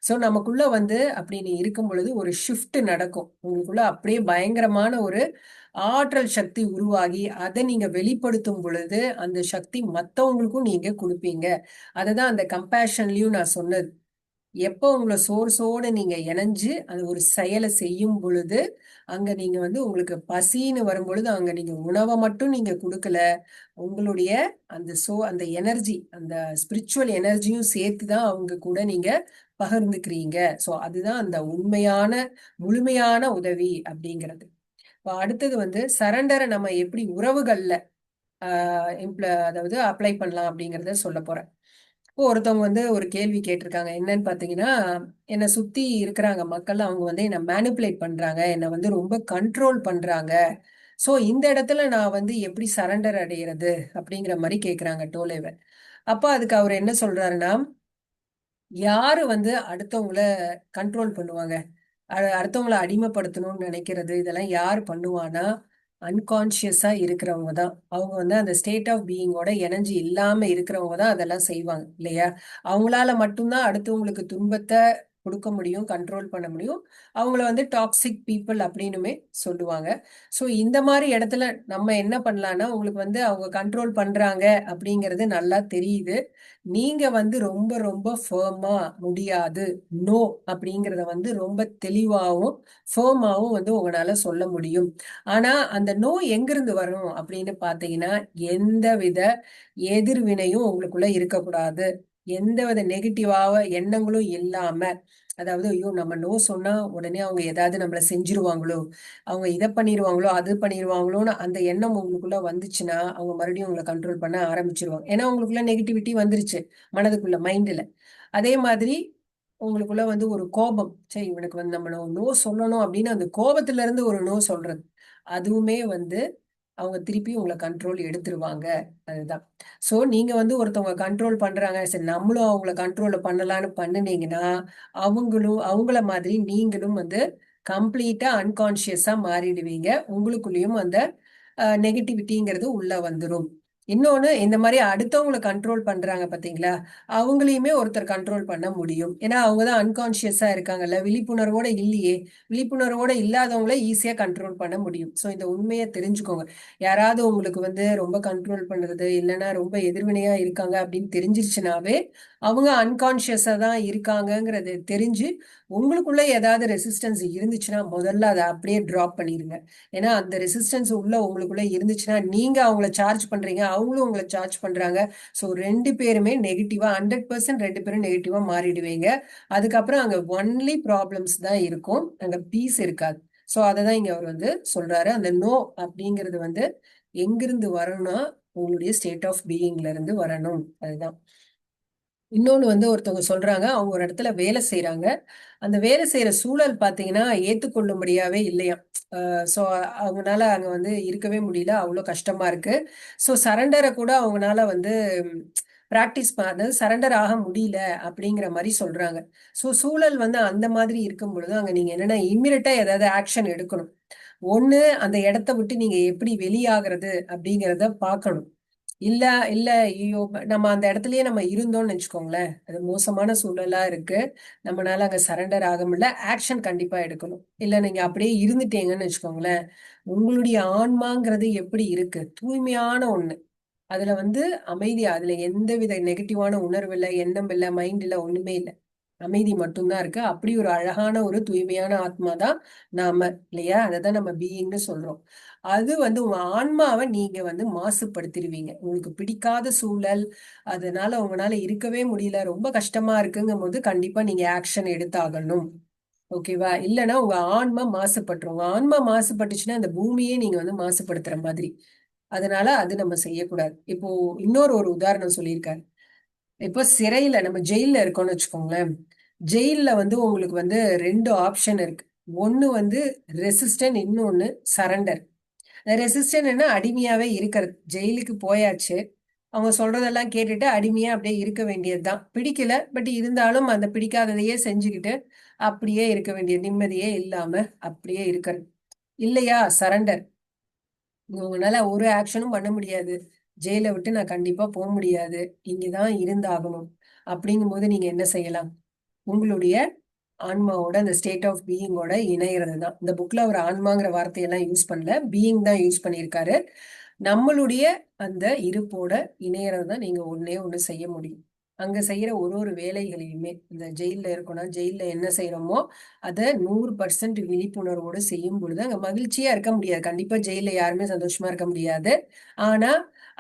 சோ நமக்குள்ள வந்து அப்படின்னு இருக்கும் பொழுது ஒரு ஷிஃப்ட் நடக்கும். உங்களுக்குள்ள அப்படியே பயங்கரமான ஒரு ஆற்றல் சக்தி உருவாகி அதை நீங்க வெளிப்படுத்தும் பொழுது அந்த சக்தி மத்தவங்களுக்கும் நீங்க கொடுப்பீங்க. அதுதான் அந்த கம்பேஷன்லயும் நான் சொன்னது. எப்போ உங்களை சோர்ஸோட நீங்க இணைஞ்சு அது ஒரு செயலை செய்யும் பொழுது அங்க நீங்க வந்து உங்களுக்கு பசின்னு வரும் பொழுது அங்க நீங்க உணவை மட்டும் நீங்க கொடுக்கல, உங்களுடைய அந்த எனர்ஜி, அந்த ஸ்பிரிச்சுவல் எனர்ஜியும் சேர்த்துதான் அவங்க கூட நீங்க பகிர்ந்துக்கிறீங்க. சோ அதுதான் அந்த உண்மையான முழுமையான உதவி அப்படிங்கிறது. இப்போ அடுத்தது வந்து சரண்டரை நம்ம எப்படி உறவுகள்ல அதாவது அப்ளை பண்ணலாம் அப்படிங்கறத சொல்ல போறேன். இப்போ ஒருத்தவங்க வந்து ஒரு கேள்வி கேட்டிருக்காங்க. என்னன்னு பாத்தீங்கன்னா, என்னை சுத்தி இருக்கிறாங்க மக்கள், அவங்க வந்து என்ன மேனிப்புலேட் பண்றாங்க, என்னை வந்து ரொம்ப கண்ட்ரோல் பண்றாங்க. சோ இந்த இடத்துல நான் வந்து எப்படி சரண்டர் அடையிறது அப்படிங்கிற மாதிரி கேக்குறாங்க டோலேவர். அப்ப அதுக்கு அவர் என்ன சொல்றாருன்னா, யாரு வந்து அடுத்தவங்கள கண்ட்ரோல் பண்ணுவாங்க, அடுத்தவங்கள அடிமைப்படுத்தணும்னு நினைக்கிறது, இதெல்லாம் யார் பண்ணுவானா அன்கான்சியஸா இருக்கிறவங்க தான். அவங்க வந்து அந்த ஸ்டேட் ஆஃப் பீயிங்கோட எனர்ஜி இல்லாம இருக்கிறவங்க தான் அதெல்லாம் செய்வாங்க இல்லையா? அவங்களால மட்டும்தான் அடுத்தவங்களுக்கு துன்பத்தை கொடுக்க முடியும், கண்ட்ரோல் பண்ண முடியும். அவங்கள வந்து டாக்ஸிக் பீப்புள் அப்படின்னுமே சொல்லுவாங்க. ஸோ இந்த மாதிரி இடத்துல நம்ம என்ன பண்ணலாம்னா, உங்களுக்கு வந்து அவங்க கண்ட்ரோல் பண்றாங்க அப்படிங்கிறது நல்லா தெரியுது. நீங்க வந்து ரொம்ப ரொம்ப ஃபேர்மா முடியாது, நோ அப்படிங்கிறத வந்து ரொம்ப தெளிவாகவும் ஃபேர்மாவும் வந்து உங்களால சொல்ல முடியும். ஆனா அந்த நோ எங்கிருந்து வரும் அப்படின்னு பாத்தீங்கன்னா, எந்தவித எதிர்வினையும் உங்களுக்குள்ள இருக்கக்கூடாது. எந்தவித நெகட்டிவாவ எண்ணங்களும் இல்லாம, அதாவது ஐயோ நம்ம நோ சொன்னா உடனே அவங்க ஏதாவது நம்மள செஞ்சிருவாங்களோ, அவங்க இதை பண்ணிருவாங்களோ, அது பண்ணிருவாங்களோன்னு அந்த எண்ணம் உங்களுக்குள்ள வந்துச்சுன்னா, அவங்க மறுபடியும் உங்களை கண்ட்ரோல் பண்ண ஆரம்பிச்சிருவாங்க. ஏன்னா உங்களுக்குள்ள நெகட்டிவிட்டி வந்துருச்சு மனதுக்குள்ள, மைண்ட்ல. அதே மாதிரி உங்களுக்குள்ள வந்து ஒரு கோபம், சரி இவனுக்கு வந்து நம்ம நோ சொல்லணும் அப்படின்னு அந்த கோபத்துல இருந்து ஒரு நோ சொல்றது, அதுவுமே வந்து அவங்க திருப்பி உங்களை கண்ட்ரோல் எடுத்துருவாங்க. அதுதான். சோ நீங்க வந்து ஒருத்தவங்க கண்ட்ரோல் பண்றாங்க, சரி நம்மளும் அவங்கள கண்ட்ரோல் பண்ணலான்னு பண்ணுனீங்கன்னா, அவங்கள மாதிரி நீங்களும் வந்து கம்ப்ளீட்டா அன்கான்சியஸா மாறிடுவீங்க. உங்களுக்குள்ளேயும் அந்த நெகட்டிவிட்டிங்கிறது உள்ள வந்துரும். இன்னொன்னு, இந்த மாதிரி அடுத்தவங்களை கண்ட்ரோல் பண்றாங்க பாத்தீங்களா, அவங்களையுமே ஒருத்தர் கண்ட்ரோல் பண்ண முடியும். ஏன்னா அவங்கதான் அன்கான்சியஸா இருக்காங்கல்ல, விழிப்புணர்வோட இல்லையே. விழிப்புணர்வோட இல்லாதவங்கள ஈஸியா கண்ட்ரோல் பண்ண முடியும். சோ இந்த உண்மையை தெரிஞ்சுக்கோங்க. யாராவது உங்களுக்கு வந்து ரொம்ப கண்ட்ரோல் பண்றது இல்லைன்னா ரொம்ப எதிர்வினையா இருக்காங்க அப்படின்னு தெரிஞ்சிருச்சுனாவே, அவங்க அன்கான்சியஸா தான் இருக்காங்கங்கிறது தெரிஞ்சு, உங்களுக்குள்ள ஏதாவது ரெசிஸ்டன்ஸ் இருந்துச்சுன்னா முதல்ல அதை அப்படியே டிராப் பண்ணிருங்க. ஏன்னா அந்த ரெசிஸ்டன்ஸ் உள்ள உங்களுக்குள்ள இருந்துச்சுன்னா, நீங்க அவங்கள சார்ஜ் பண்றீங்க, அவங்களும் உங்களை சார்ஜ் பண்றாங்க. ஸோ ரெண்டு பேருமே நெகட்டிவா 100% ரெண்டு பேரும் நெகட்டிவா மாறிடுவீங்க. அதுக்கப்புறம் அங்க ஒன்லி ப்ராப்ளம்ஸ் தான் இருக்கும், அங்க பீஸ் இருக்காது. ஸோ அதை தான் இங்க அவர் வந்து சொல்றாரு. அந்த நோ அப்படிங்கிறது வந்து எங்கிருந்து வரணும்னா, உங்களுடைய ஸ்டேட் ஆஃப் பீயிங்ல இருந்து வரணும். அதுதான். இன்னொன்னு வந்து ஒருத்தவங்க சொல்றாங்க, அவங்க ஒரு இடத்துல வேலை செய்யறாங்க. அந்த வேலை செய்யற சூழல் பாத்தீங்கன்னா ஏத்துக்கொள்ளும்படியாவே இல்லையாம். சோ அவங்கனால அங்க வந்து இருக்கவே முடியல, அவ்வளவு கஷ்டமா இருக்கு. சோ சரண்டரை கூட அவங்கனால வந்து பிராக்டிஸ் அதாவது சரண்டர் ஆக முடியல அப்படிங்கிற மாதிரி சொல்றாங்க. சோ சூழல் வந்து அந்த மாதிரி இருக்கும் பொழுது அங்க நீங்க என்னன்னா இம்மிடியட்டா ஏதாவது ஆக்ஷன் எடுக்கணும். ஒண்ணு, அந்த இடத்த விட்டு நீங்க எப்படி வெளியாகிறது அப்படிங்கிறத பார்க்கணும். இல்ல இல்ல ஐயோ, நம்ம அந்த இடத்துலயே நம்ம இருந்தோம்னு வச்சுக்கோங்களேன், அது மோசமான சூழலா இருக்கு, நம்மளால அங்க சரண்டர் ஆக முடியல, ஆக்ஷன் கண்டிப்பா எடுக்கணும். இல்ல நீங்க அப்படியே இருந்துட்டீங்கன்னு வச்சுக்கோங்களேன், உங்களுடைய ஆன்மாங்கிறது எப்படி இருக்கு, தூய்மையான ஒண்ணு. அதுல வந்து அமைதி, அதுல எந்தவித நெகட்டிவான உணர்வு இல்லை, எண்ணம் இல்லை, மைண்ட் இல்லை, ஒண்ணுமே இல்லை. அமைதி மட்டும்தான் இருக்கு. அப்படி ஒரு அழகான ஒரு தூய்மையான ஆத்மா தான் நாம, இல்லையா? அததான் நம்ம பீயிங்னு சொல்றோம். அது வந்து உங்க ஆன்மாவை நீங்க வந்து மாசுபடுத்திடுவீங்க. உங்களுக்கு பிடிக்காத சூழல், அதனால உங்களால இருக்கவே முடியல, ரொம்ப கஷ்டமா இருக்குங்கும் போது கண்டிப்பா நீங்க ஆக்ஷன் எடுத்தாகணும். ஓகேவா? இல்லைன்னா உங்க ஆன்மா மாசுபட்டுரும். உங்க ஆன்மா மாசுபட்டுச்சுன்னா அந்த பூமியே நீங்க வந்து மாசுபடுத்துற மாதிரி. அதனால அது நம்ம செய்யக்கூடாது. இப்போ இன்னொரு ஒரு உதாரணம் சொல்லியிருக்காரு. இப்போ சிறையில நம்ம ஜெயில்ல இருக்கோம்னு வச்சுக்கோங்களேன். ஜெயில்ல வந்து உங்களுக்கு வந்து ரெண்டு ஆப்ஷன் இருக்கு. ஒண்ணு வந்து ரெசிஸ்டன், இன்னொன்னு சரண்டர். ரெசிஸ்டன்ட்னா அடிமையாவே இருக்கிறது. ஜெயிலுக்கு போயாச்சு, அவங்க சொல்றதெல்லாம் கேட்டுட்டு அடிமையா அப்படியே இருக்க வேண்டியதுதான். பிடிக்கல, பட் இருந்தாலும் அந்த பிடிக்காததையே செஞ்சுக்கிட்டு அப்படியே இருக்க வேண்டியது, நிம்மதியே இல்லாம அப்படியே இருக்கிறது. இல்லையா சரண்டர், உங்களால ஒரு ஆக்ஷனும் பண்ண முடியாது, ஜெயிலை விட்டு நான் கண்டிப்பா போக முடியாது, இங்கதான் இருந்தாகணும். அப்படிங்கும்போது நீங்க என்ன செய்யலாம்? உங்களுடைய ஆன்மாவோட அந்த ஸ்டேட் ஆஃப் பீயிங்கோட இணையிறது தான். இந்த புக்ல அவர் ஆன்மாங்கிற வார்த்தையெல்லாம் யூஸ் பண்ணல, பீயிங் தான் யூஸ் பண்ணியிருக்காரு. நம்மளுடைய அந்த இருப்போட இணையறது தான் நீங்க ஒண்ணே ஒண்ணு செய்ய முடியும். அங்க செய்யற ஒரு ஒரு வேலைகளையுமே, இந்த ஜெயில்ல இருக்கணும், ஜெயில்ல என்ன செய்யறோமோ அதை 100% விழிப்புணர்வோடு செய்யும் பொழுது அங்க மகிழ்ச்சியா இருக்க முடியாது. கண்டிப்பா ஜெயில்ல யாருமே சந்தோஷமா இருக்க முடியாது. ஆனா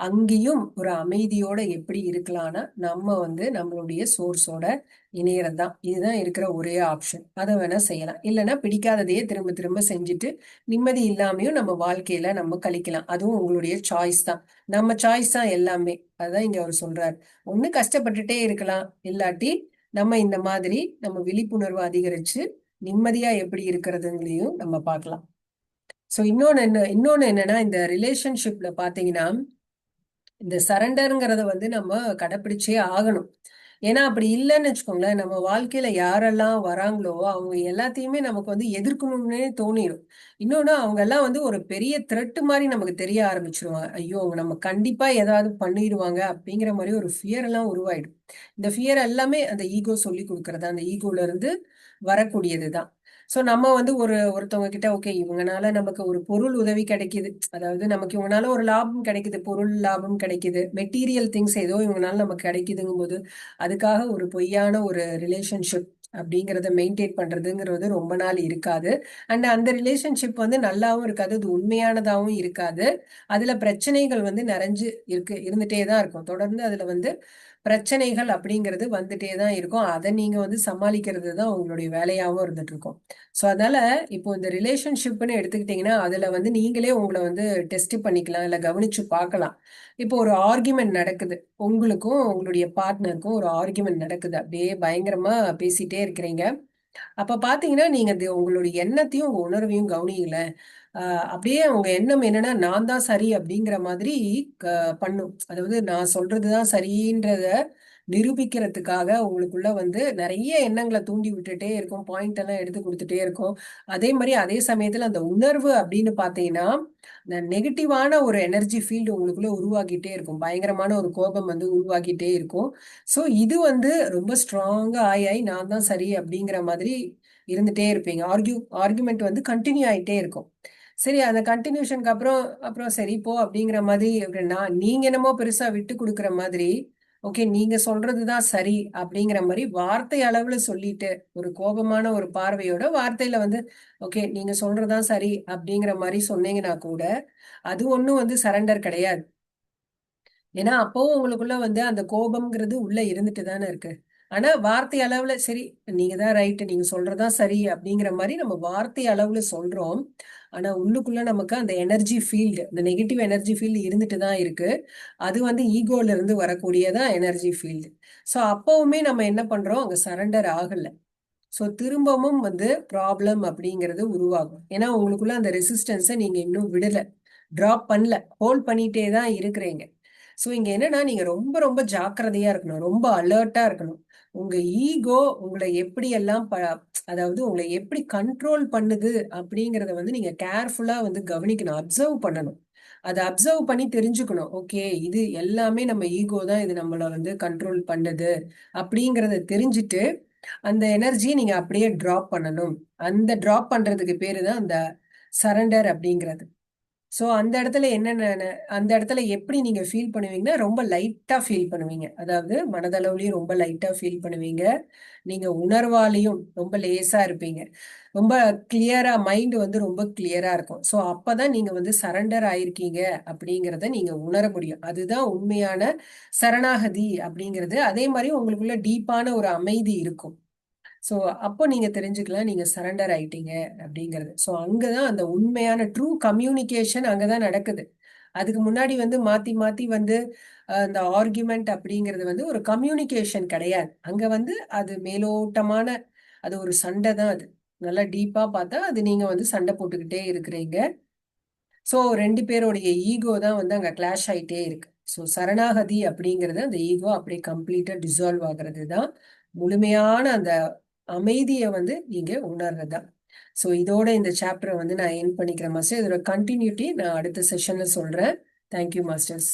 அங்கேயும் ஒரு அமைதியோட எப்படி இருக்கலாம்னா, நம்ம வந்து நம்மளுடைய சோர்ஸோட இணையறது தான். இதுதான் இருக்கிற ஒரே ஆப்ஷன். அதை வேணா செய்யலாம். இல்லைன்னா பிடிக்காததையே திரும்ப திரும்ப செஞ்சுட்டு நிம்மதி இல்லாமையும் நம்ம வாழ்க்கையில நம்ம கழிக்கலாம். அதுவும் உங்களுடைய சாய்ஸ் தான். நம்ம சாய்ஸ் தான் எல்லாமே. அதுதான் இங்க அவர் சொல்றாரு. ஒண்ணு கஷ்டப்பட்டுட்டே இருக்கலாம், இல்லாட்டி நம்ம இந்த மாதிரி நம்ம விழிப்புணர்வு அதிகரிச்சு நிம்மதியா எப்படி இருக்கிறதுங்களையும் நம்ம பார்க்கலாம். சோ இன்னொன்னு என்னன்னா, இந்த ரிலேஷன்ஷிப்ல பாத்தீங்கன்னா, இந்த சரண்டருங்கிறத வந்து நம்ம கடைப்பிடிச்சே ஆகணும். ஏன்னா அப்படி இல்லைன்னு வச்சுக்கோங்களேன், நம்ம வாழ்க்கையில யாரெல்லாம் வராங்களோ அவங்க எல்லாத்தையுமே நமக்கு வந்து எதிர்க்கணும்னே தோணிடும். இன்னொன்னு, அவங்க எல்லாம் வந்து ஒரு பெரிய த்ரெட் மாதிரி நமக்கு தெரிய ஆரம்பிச்சிருவாங்க. ஐயோ அவங்க நம்ம கண்டிப்பா ஏதாவது பண்ணிடுவாங்க அப்படிங்கிற மாதிரி ஒரு ஃபியர் எல்லாம் உருவாயிடும். இந்த ஃபியர் எல்லாமே அந்த ஈகோ சொல்லி கொடுக்கறது. அந்த ஈகோல இருந்து வரக்கூடியதுதான். சோ நம்ம வந்து ஒருத்தவங்க கிட்ட ஓகே இவங்கனால நமக்கு ஒரு பொருள் உதவி கிடைக்குது, அதாவது நமக்கு இவங்கனால ஒரு லாபம் கிடைக்குது, பொருள் லாபம் கிடைக்குது, மெட்டீரியல் திங்ஸ் ஏதோ இவங்கனால நமக்கு கிடைக்குதுங்கும் போது அதுக்காக ஒரு பொய்யான ஒரு ரிலேஷன்ஷிப் அப்படிங்கறத மெயின்டைன் பண்றதுங்கிறது ரொம்ப நாள் இருக்காது. அண்ட் அந்த ரிலேஷன்ஷிப் வந்து நல்லாவும் இருக்காது, அது உண்மையானதாகவும் இருக்காது. அதுல பிரச்சனைகள் வந்து நிறைஞ்சு இருந்துட்டே தான் இருக்கும். தொடர்ந்து அதுல வந்து பிரச்சனைகள் அப்படிங்கிறது வந்துட்டே தான் இருக்கும். அதை நீங்க வந்து சமாளிக்கிறது தான் உங்களுடைய வேலையாகவும் இருந்துட்டு இருக்கும். ஸோ அதனால இப்போ இந்த ரிலேஷன்ஷிப்னு எடுத்துக்கிட்டீங்கன்னா அதுல வந்து நீங்களே உங்களை வந்து டெஸ்ட் பண்ணிக்கலாம், இல்லை கவனிச்சு பார்க்கலாம். இப்போ ஒரு ஆர்கியூமெண்ட் நடக்குது, உங்களுக்கும் உங்களுடைய பார்ட்னருக்கும் ஒரு ஆர்கியூமெண்ட் நடக்குது, அப்படியே பயங்கரமா பேசிட்டே இருக்கிறீங்க. அப்ப பாத்தீங்கன்னா நீங்க உங்களுடைய எண்ணத்தையும் உங்க உணர்வையும் கவனிக்கல. அப்படியே உங்க எண்ணம் என்னன்னா நான் தான் சரி அப்படிங்கிற மாதிரி பண்ணும். அதாவது நான் சொல்றதுதான் சரின்றத நிரூபிக்கிறதுக்காக உங்களுக்குள்ள வந்து நிறைய எண்ணங்களை தூண்டி விட்டுட்டே இருக்கும், பாயிண்ட் எல்லாம் எடுத்து கொடுத்துட்டே இருக்கும். அதே மாதிரி அதே சமயத்துல அந்த உணர்வு அப்படின்னு பாத்தீங்கன்னா இந்த நெகட்டிவான ஒரு எனர்ஜி ஃபீல்டு உங்களுக்குள்ள உருவாக்கிட்டே இருக்கும், பயங்கரமான ஒரு கோபம் வந்து உருவாக்கிட்டே இருக்கும். ஸோ இது வந்து ரொம்ப ஸ்ட்ராங்கா ஆயி நான் தான் சரி அப்படிங்கிற மாதிரி இருந்துட்டே இருப்பீங்க. ஆர்கியூமெண்ட் வந்து கண்டினியூ ஆயிட்டே இருக்கும். சரி, அந்த கண்டினியூஷனுக்கு அப்புறம் அப்புறம் சரி போ அப்படிங்கிற மாதிரி நான் நீங்க என்னமோ பெருசா விட்டு கொடுக்குற மாதிரி ஓகே நீங்க சொல்றதுதான் சரி அப்படிங்கிற மாதிரி வார்த்தை அளவுல சொல்லிட்டு ஒரு கோபமான ஒரு பார்வையோட வார்த்தையில வந்து ஓகே நீங்க சொல்றதுதான் சரி அப்படிங்கிற மாதிரி சொன்னீங்கன்னா கூட அது ஒண்ணும் வந்து சரண்டர் கிடையாது. ஏன்னா அப்பவும் உங்களுக்குள்ள வந்து அந்த கோபம்ங்கிறது உள்ள இருந்துட்டு தானே இருக்கு. ஆனா வார்த்தை அளவுல சரி நீங்க தான் ரைட்டு, நீங்க சொல்றதா சரி அப்படிங்கிற மாதிரி நம்ம வார்த்தை அளவுல சொல்றோம். ஆனா உள்ளுக்குள்ள நமக்கு அந்த எனர்ஜி ஃபீல்டு, அந்த நெகட்டிவ் எனர்ஜி ஃபீல்டு இருந்துட்டு தான் இருக்கு. அது வந்து ஈகோல இருந்து வரக்கூடியதான் எனர்ஜி ஃபீல்டு. ஸோ அப்பவுமே நம்ம என்ன பண்றோம், அங்க சரண்டர் ஆகல. ஸோ திரும்பவும் வந்து ப்ராப்ளம் அப்படிங்கிறது உருவாகும். ஏன்னா உங்களுக்குள்ள அந்த ரெசிஸ்டன்ஸை நீங்க இன்னும் விடல, டிராப் பண்ணல, ஹோல்ட் பண்ணிட்டே தான் இருக்கிறீங்க. ஸோ இங்க என்னன்னா நீங்க ரொம்ப ரொம்ப ஜாக்கிரதையா இருக்கணும், ரொம்ப அலர்ட்டா இருக்கணும். உங்க ஈகோ உங்களை எப்படி எல்லாம் அதாவது உங்களை எப்படி கண்ட்ரோல் பண்ணுது அப்படிங்கறத வந்து நீங்க கேர்ஃபுல்லா வந்து கவனிக்கணும், அப்சர்வ் பண்ணணும். அதை அப்சர்வ் பண்ணி தெரிஞ்சுக்கணும், ஓகே இது எல்லாமே நம்ம ஈகோ தான் இது நம்மள வந்து கண்ட்ரோல் பண்ணுது அப்படிங்கறத தெரிஞ்சுட்டு அந்த எனர்ஜியை நீங்க அப்படியே டிராப் பண்ணணும். அந்த டிராப் பண்றதுக்கு பேரு தான் அந்த சரண்டர் அப்படிங்கிறது. சோ அந்த இடத்துல என்னென்ன, அந்த இடத்துல எப்படி நீங்க ஃபீல் பண்ணுவீங்கன்னா ரொம்ப லைட்டா ஃபீல் பண்ணுவீங்க, அதாவது மனதளவுலயும் ரொம்ப லைட்டா ஃபீல் பண்ணுவீங்க. நீங்க உணர்வாலையும் ரொம்ப லேசா இருப்பீங்க. ரொம்ப கிளியரா மைண்ட் வந்து ரொம்ப கிளியரா இருக்கும். சோ அப்பதான் நீங்க வந்து சரண்டர் ஆயிருக்கீங்க அப்படிங்கறத நீங்க உணர முடியும். அதுதான் உண்மையான சரணாகதி அப்படிங்கிறது. அதே மாதிரி உங்களுக்குள்ள டீப்பான ஒரு அமைதி இருக்கும். ஸோ அப்போ நீங்க தெரிஞ்சுக்கலாம் நீங்க சரண்டர் ஆயிட்டீங்க அப்படிங்கிறது. ஸோ அங்கதான் அந்த உண்மையான ட்ரூ கம்யூனிகேஷன் அங்கதான் நடக்குது. அதுக்கு முன்னாடி வந்து மாத்தி மாத்தி வந்து இந்த ஆர்குமெண்ட் அப்படிங்கிறது வந்து ஒரு கம்யூனிகேஷன் கிடையாது. அங்க வந்து அது மேலோட்டமான அது ஒரு சண்டை தான். அது நல்லா டீப்பா பார்த்தா அது நீங்க வந்து சண்டை போட்டுக்கிட்டே இருக்கிறீங்க. ஸோ ரெண்டு பேருடைய ஈகோ தான் வந்து அங்க கிளாஷ் ஆயிட்டே இருக்கு. ஸோ சரணாகதி அப்படிங்கிறது அந்த ஈகோ அப்படியே கம்ப்ளீட்டா டிசால்வ் ஆகுறது தான் முழுமையான அந்த அமைதியை வந்து நீங்க உணர்றதா. ஸோ இதோட இந்த சாப்டரை வந்து நான் என் பண்ணிக்கிறேன் மாஸ்டர். இதோட கண்டினியூட்டி நான் அடுத்த செஷன்ல சொல்றேன். Thank you masters.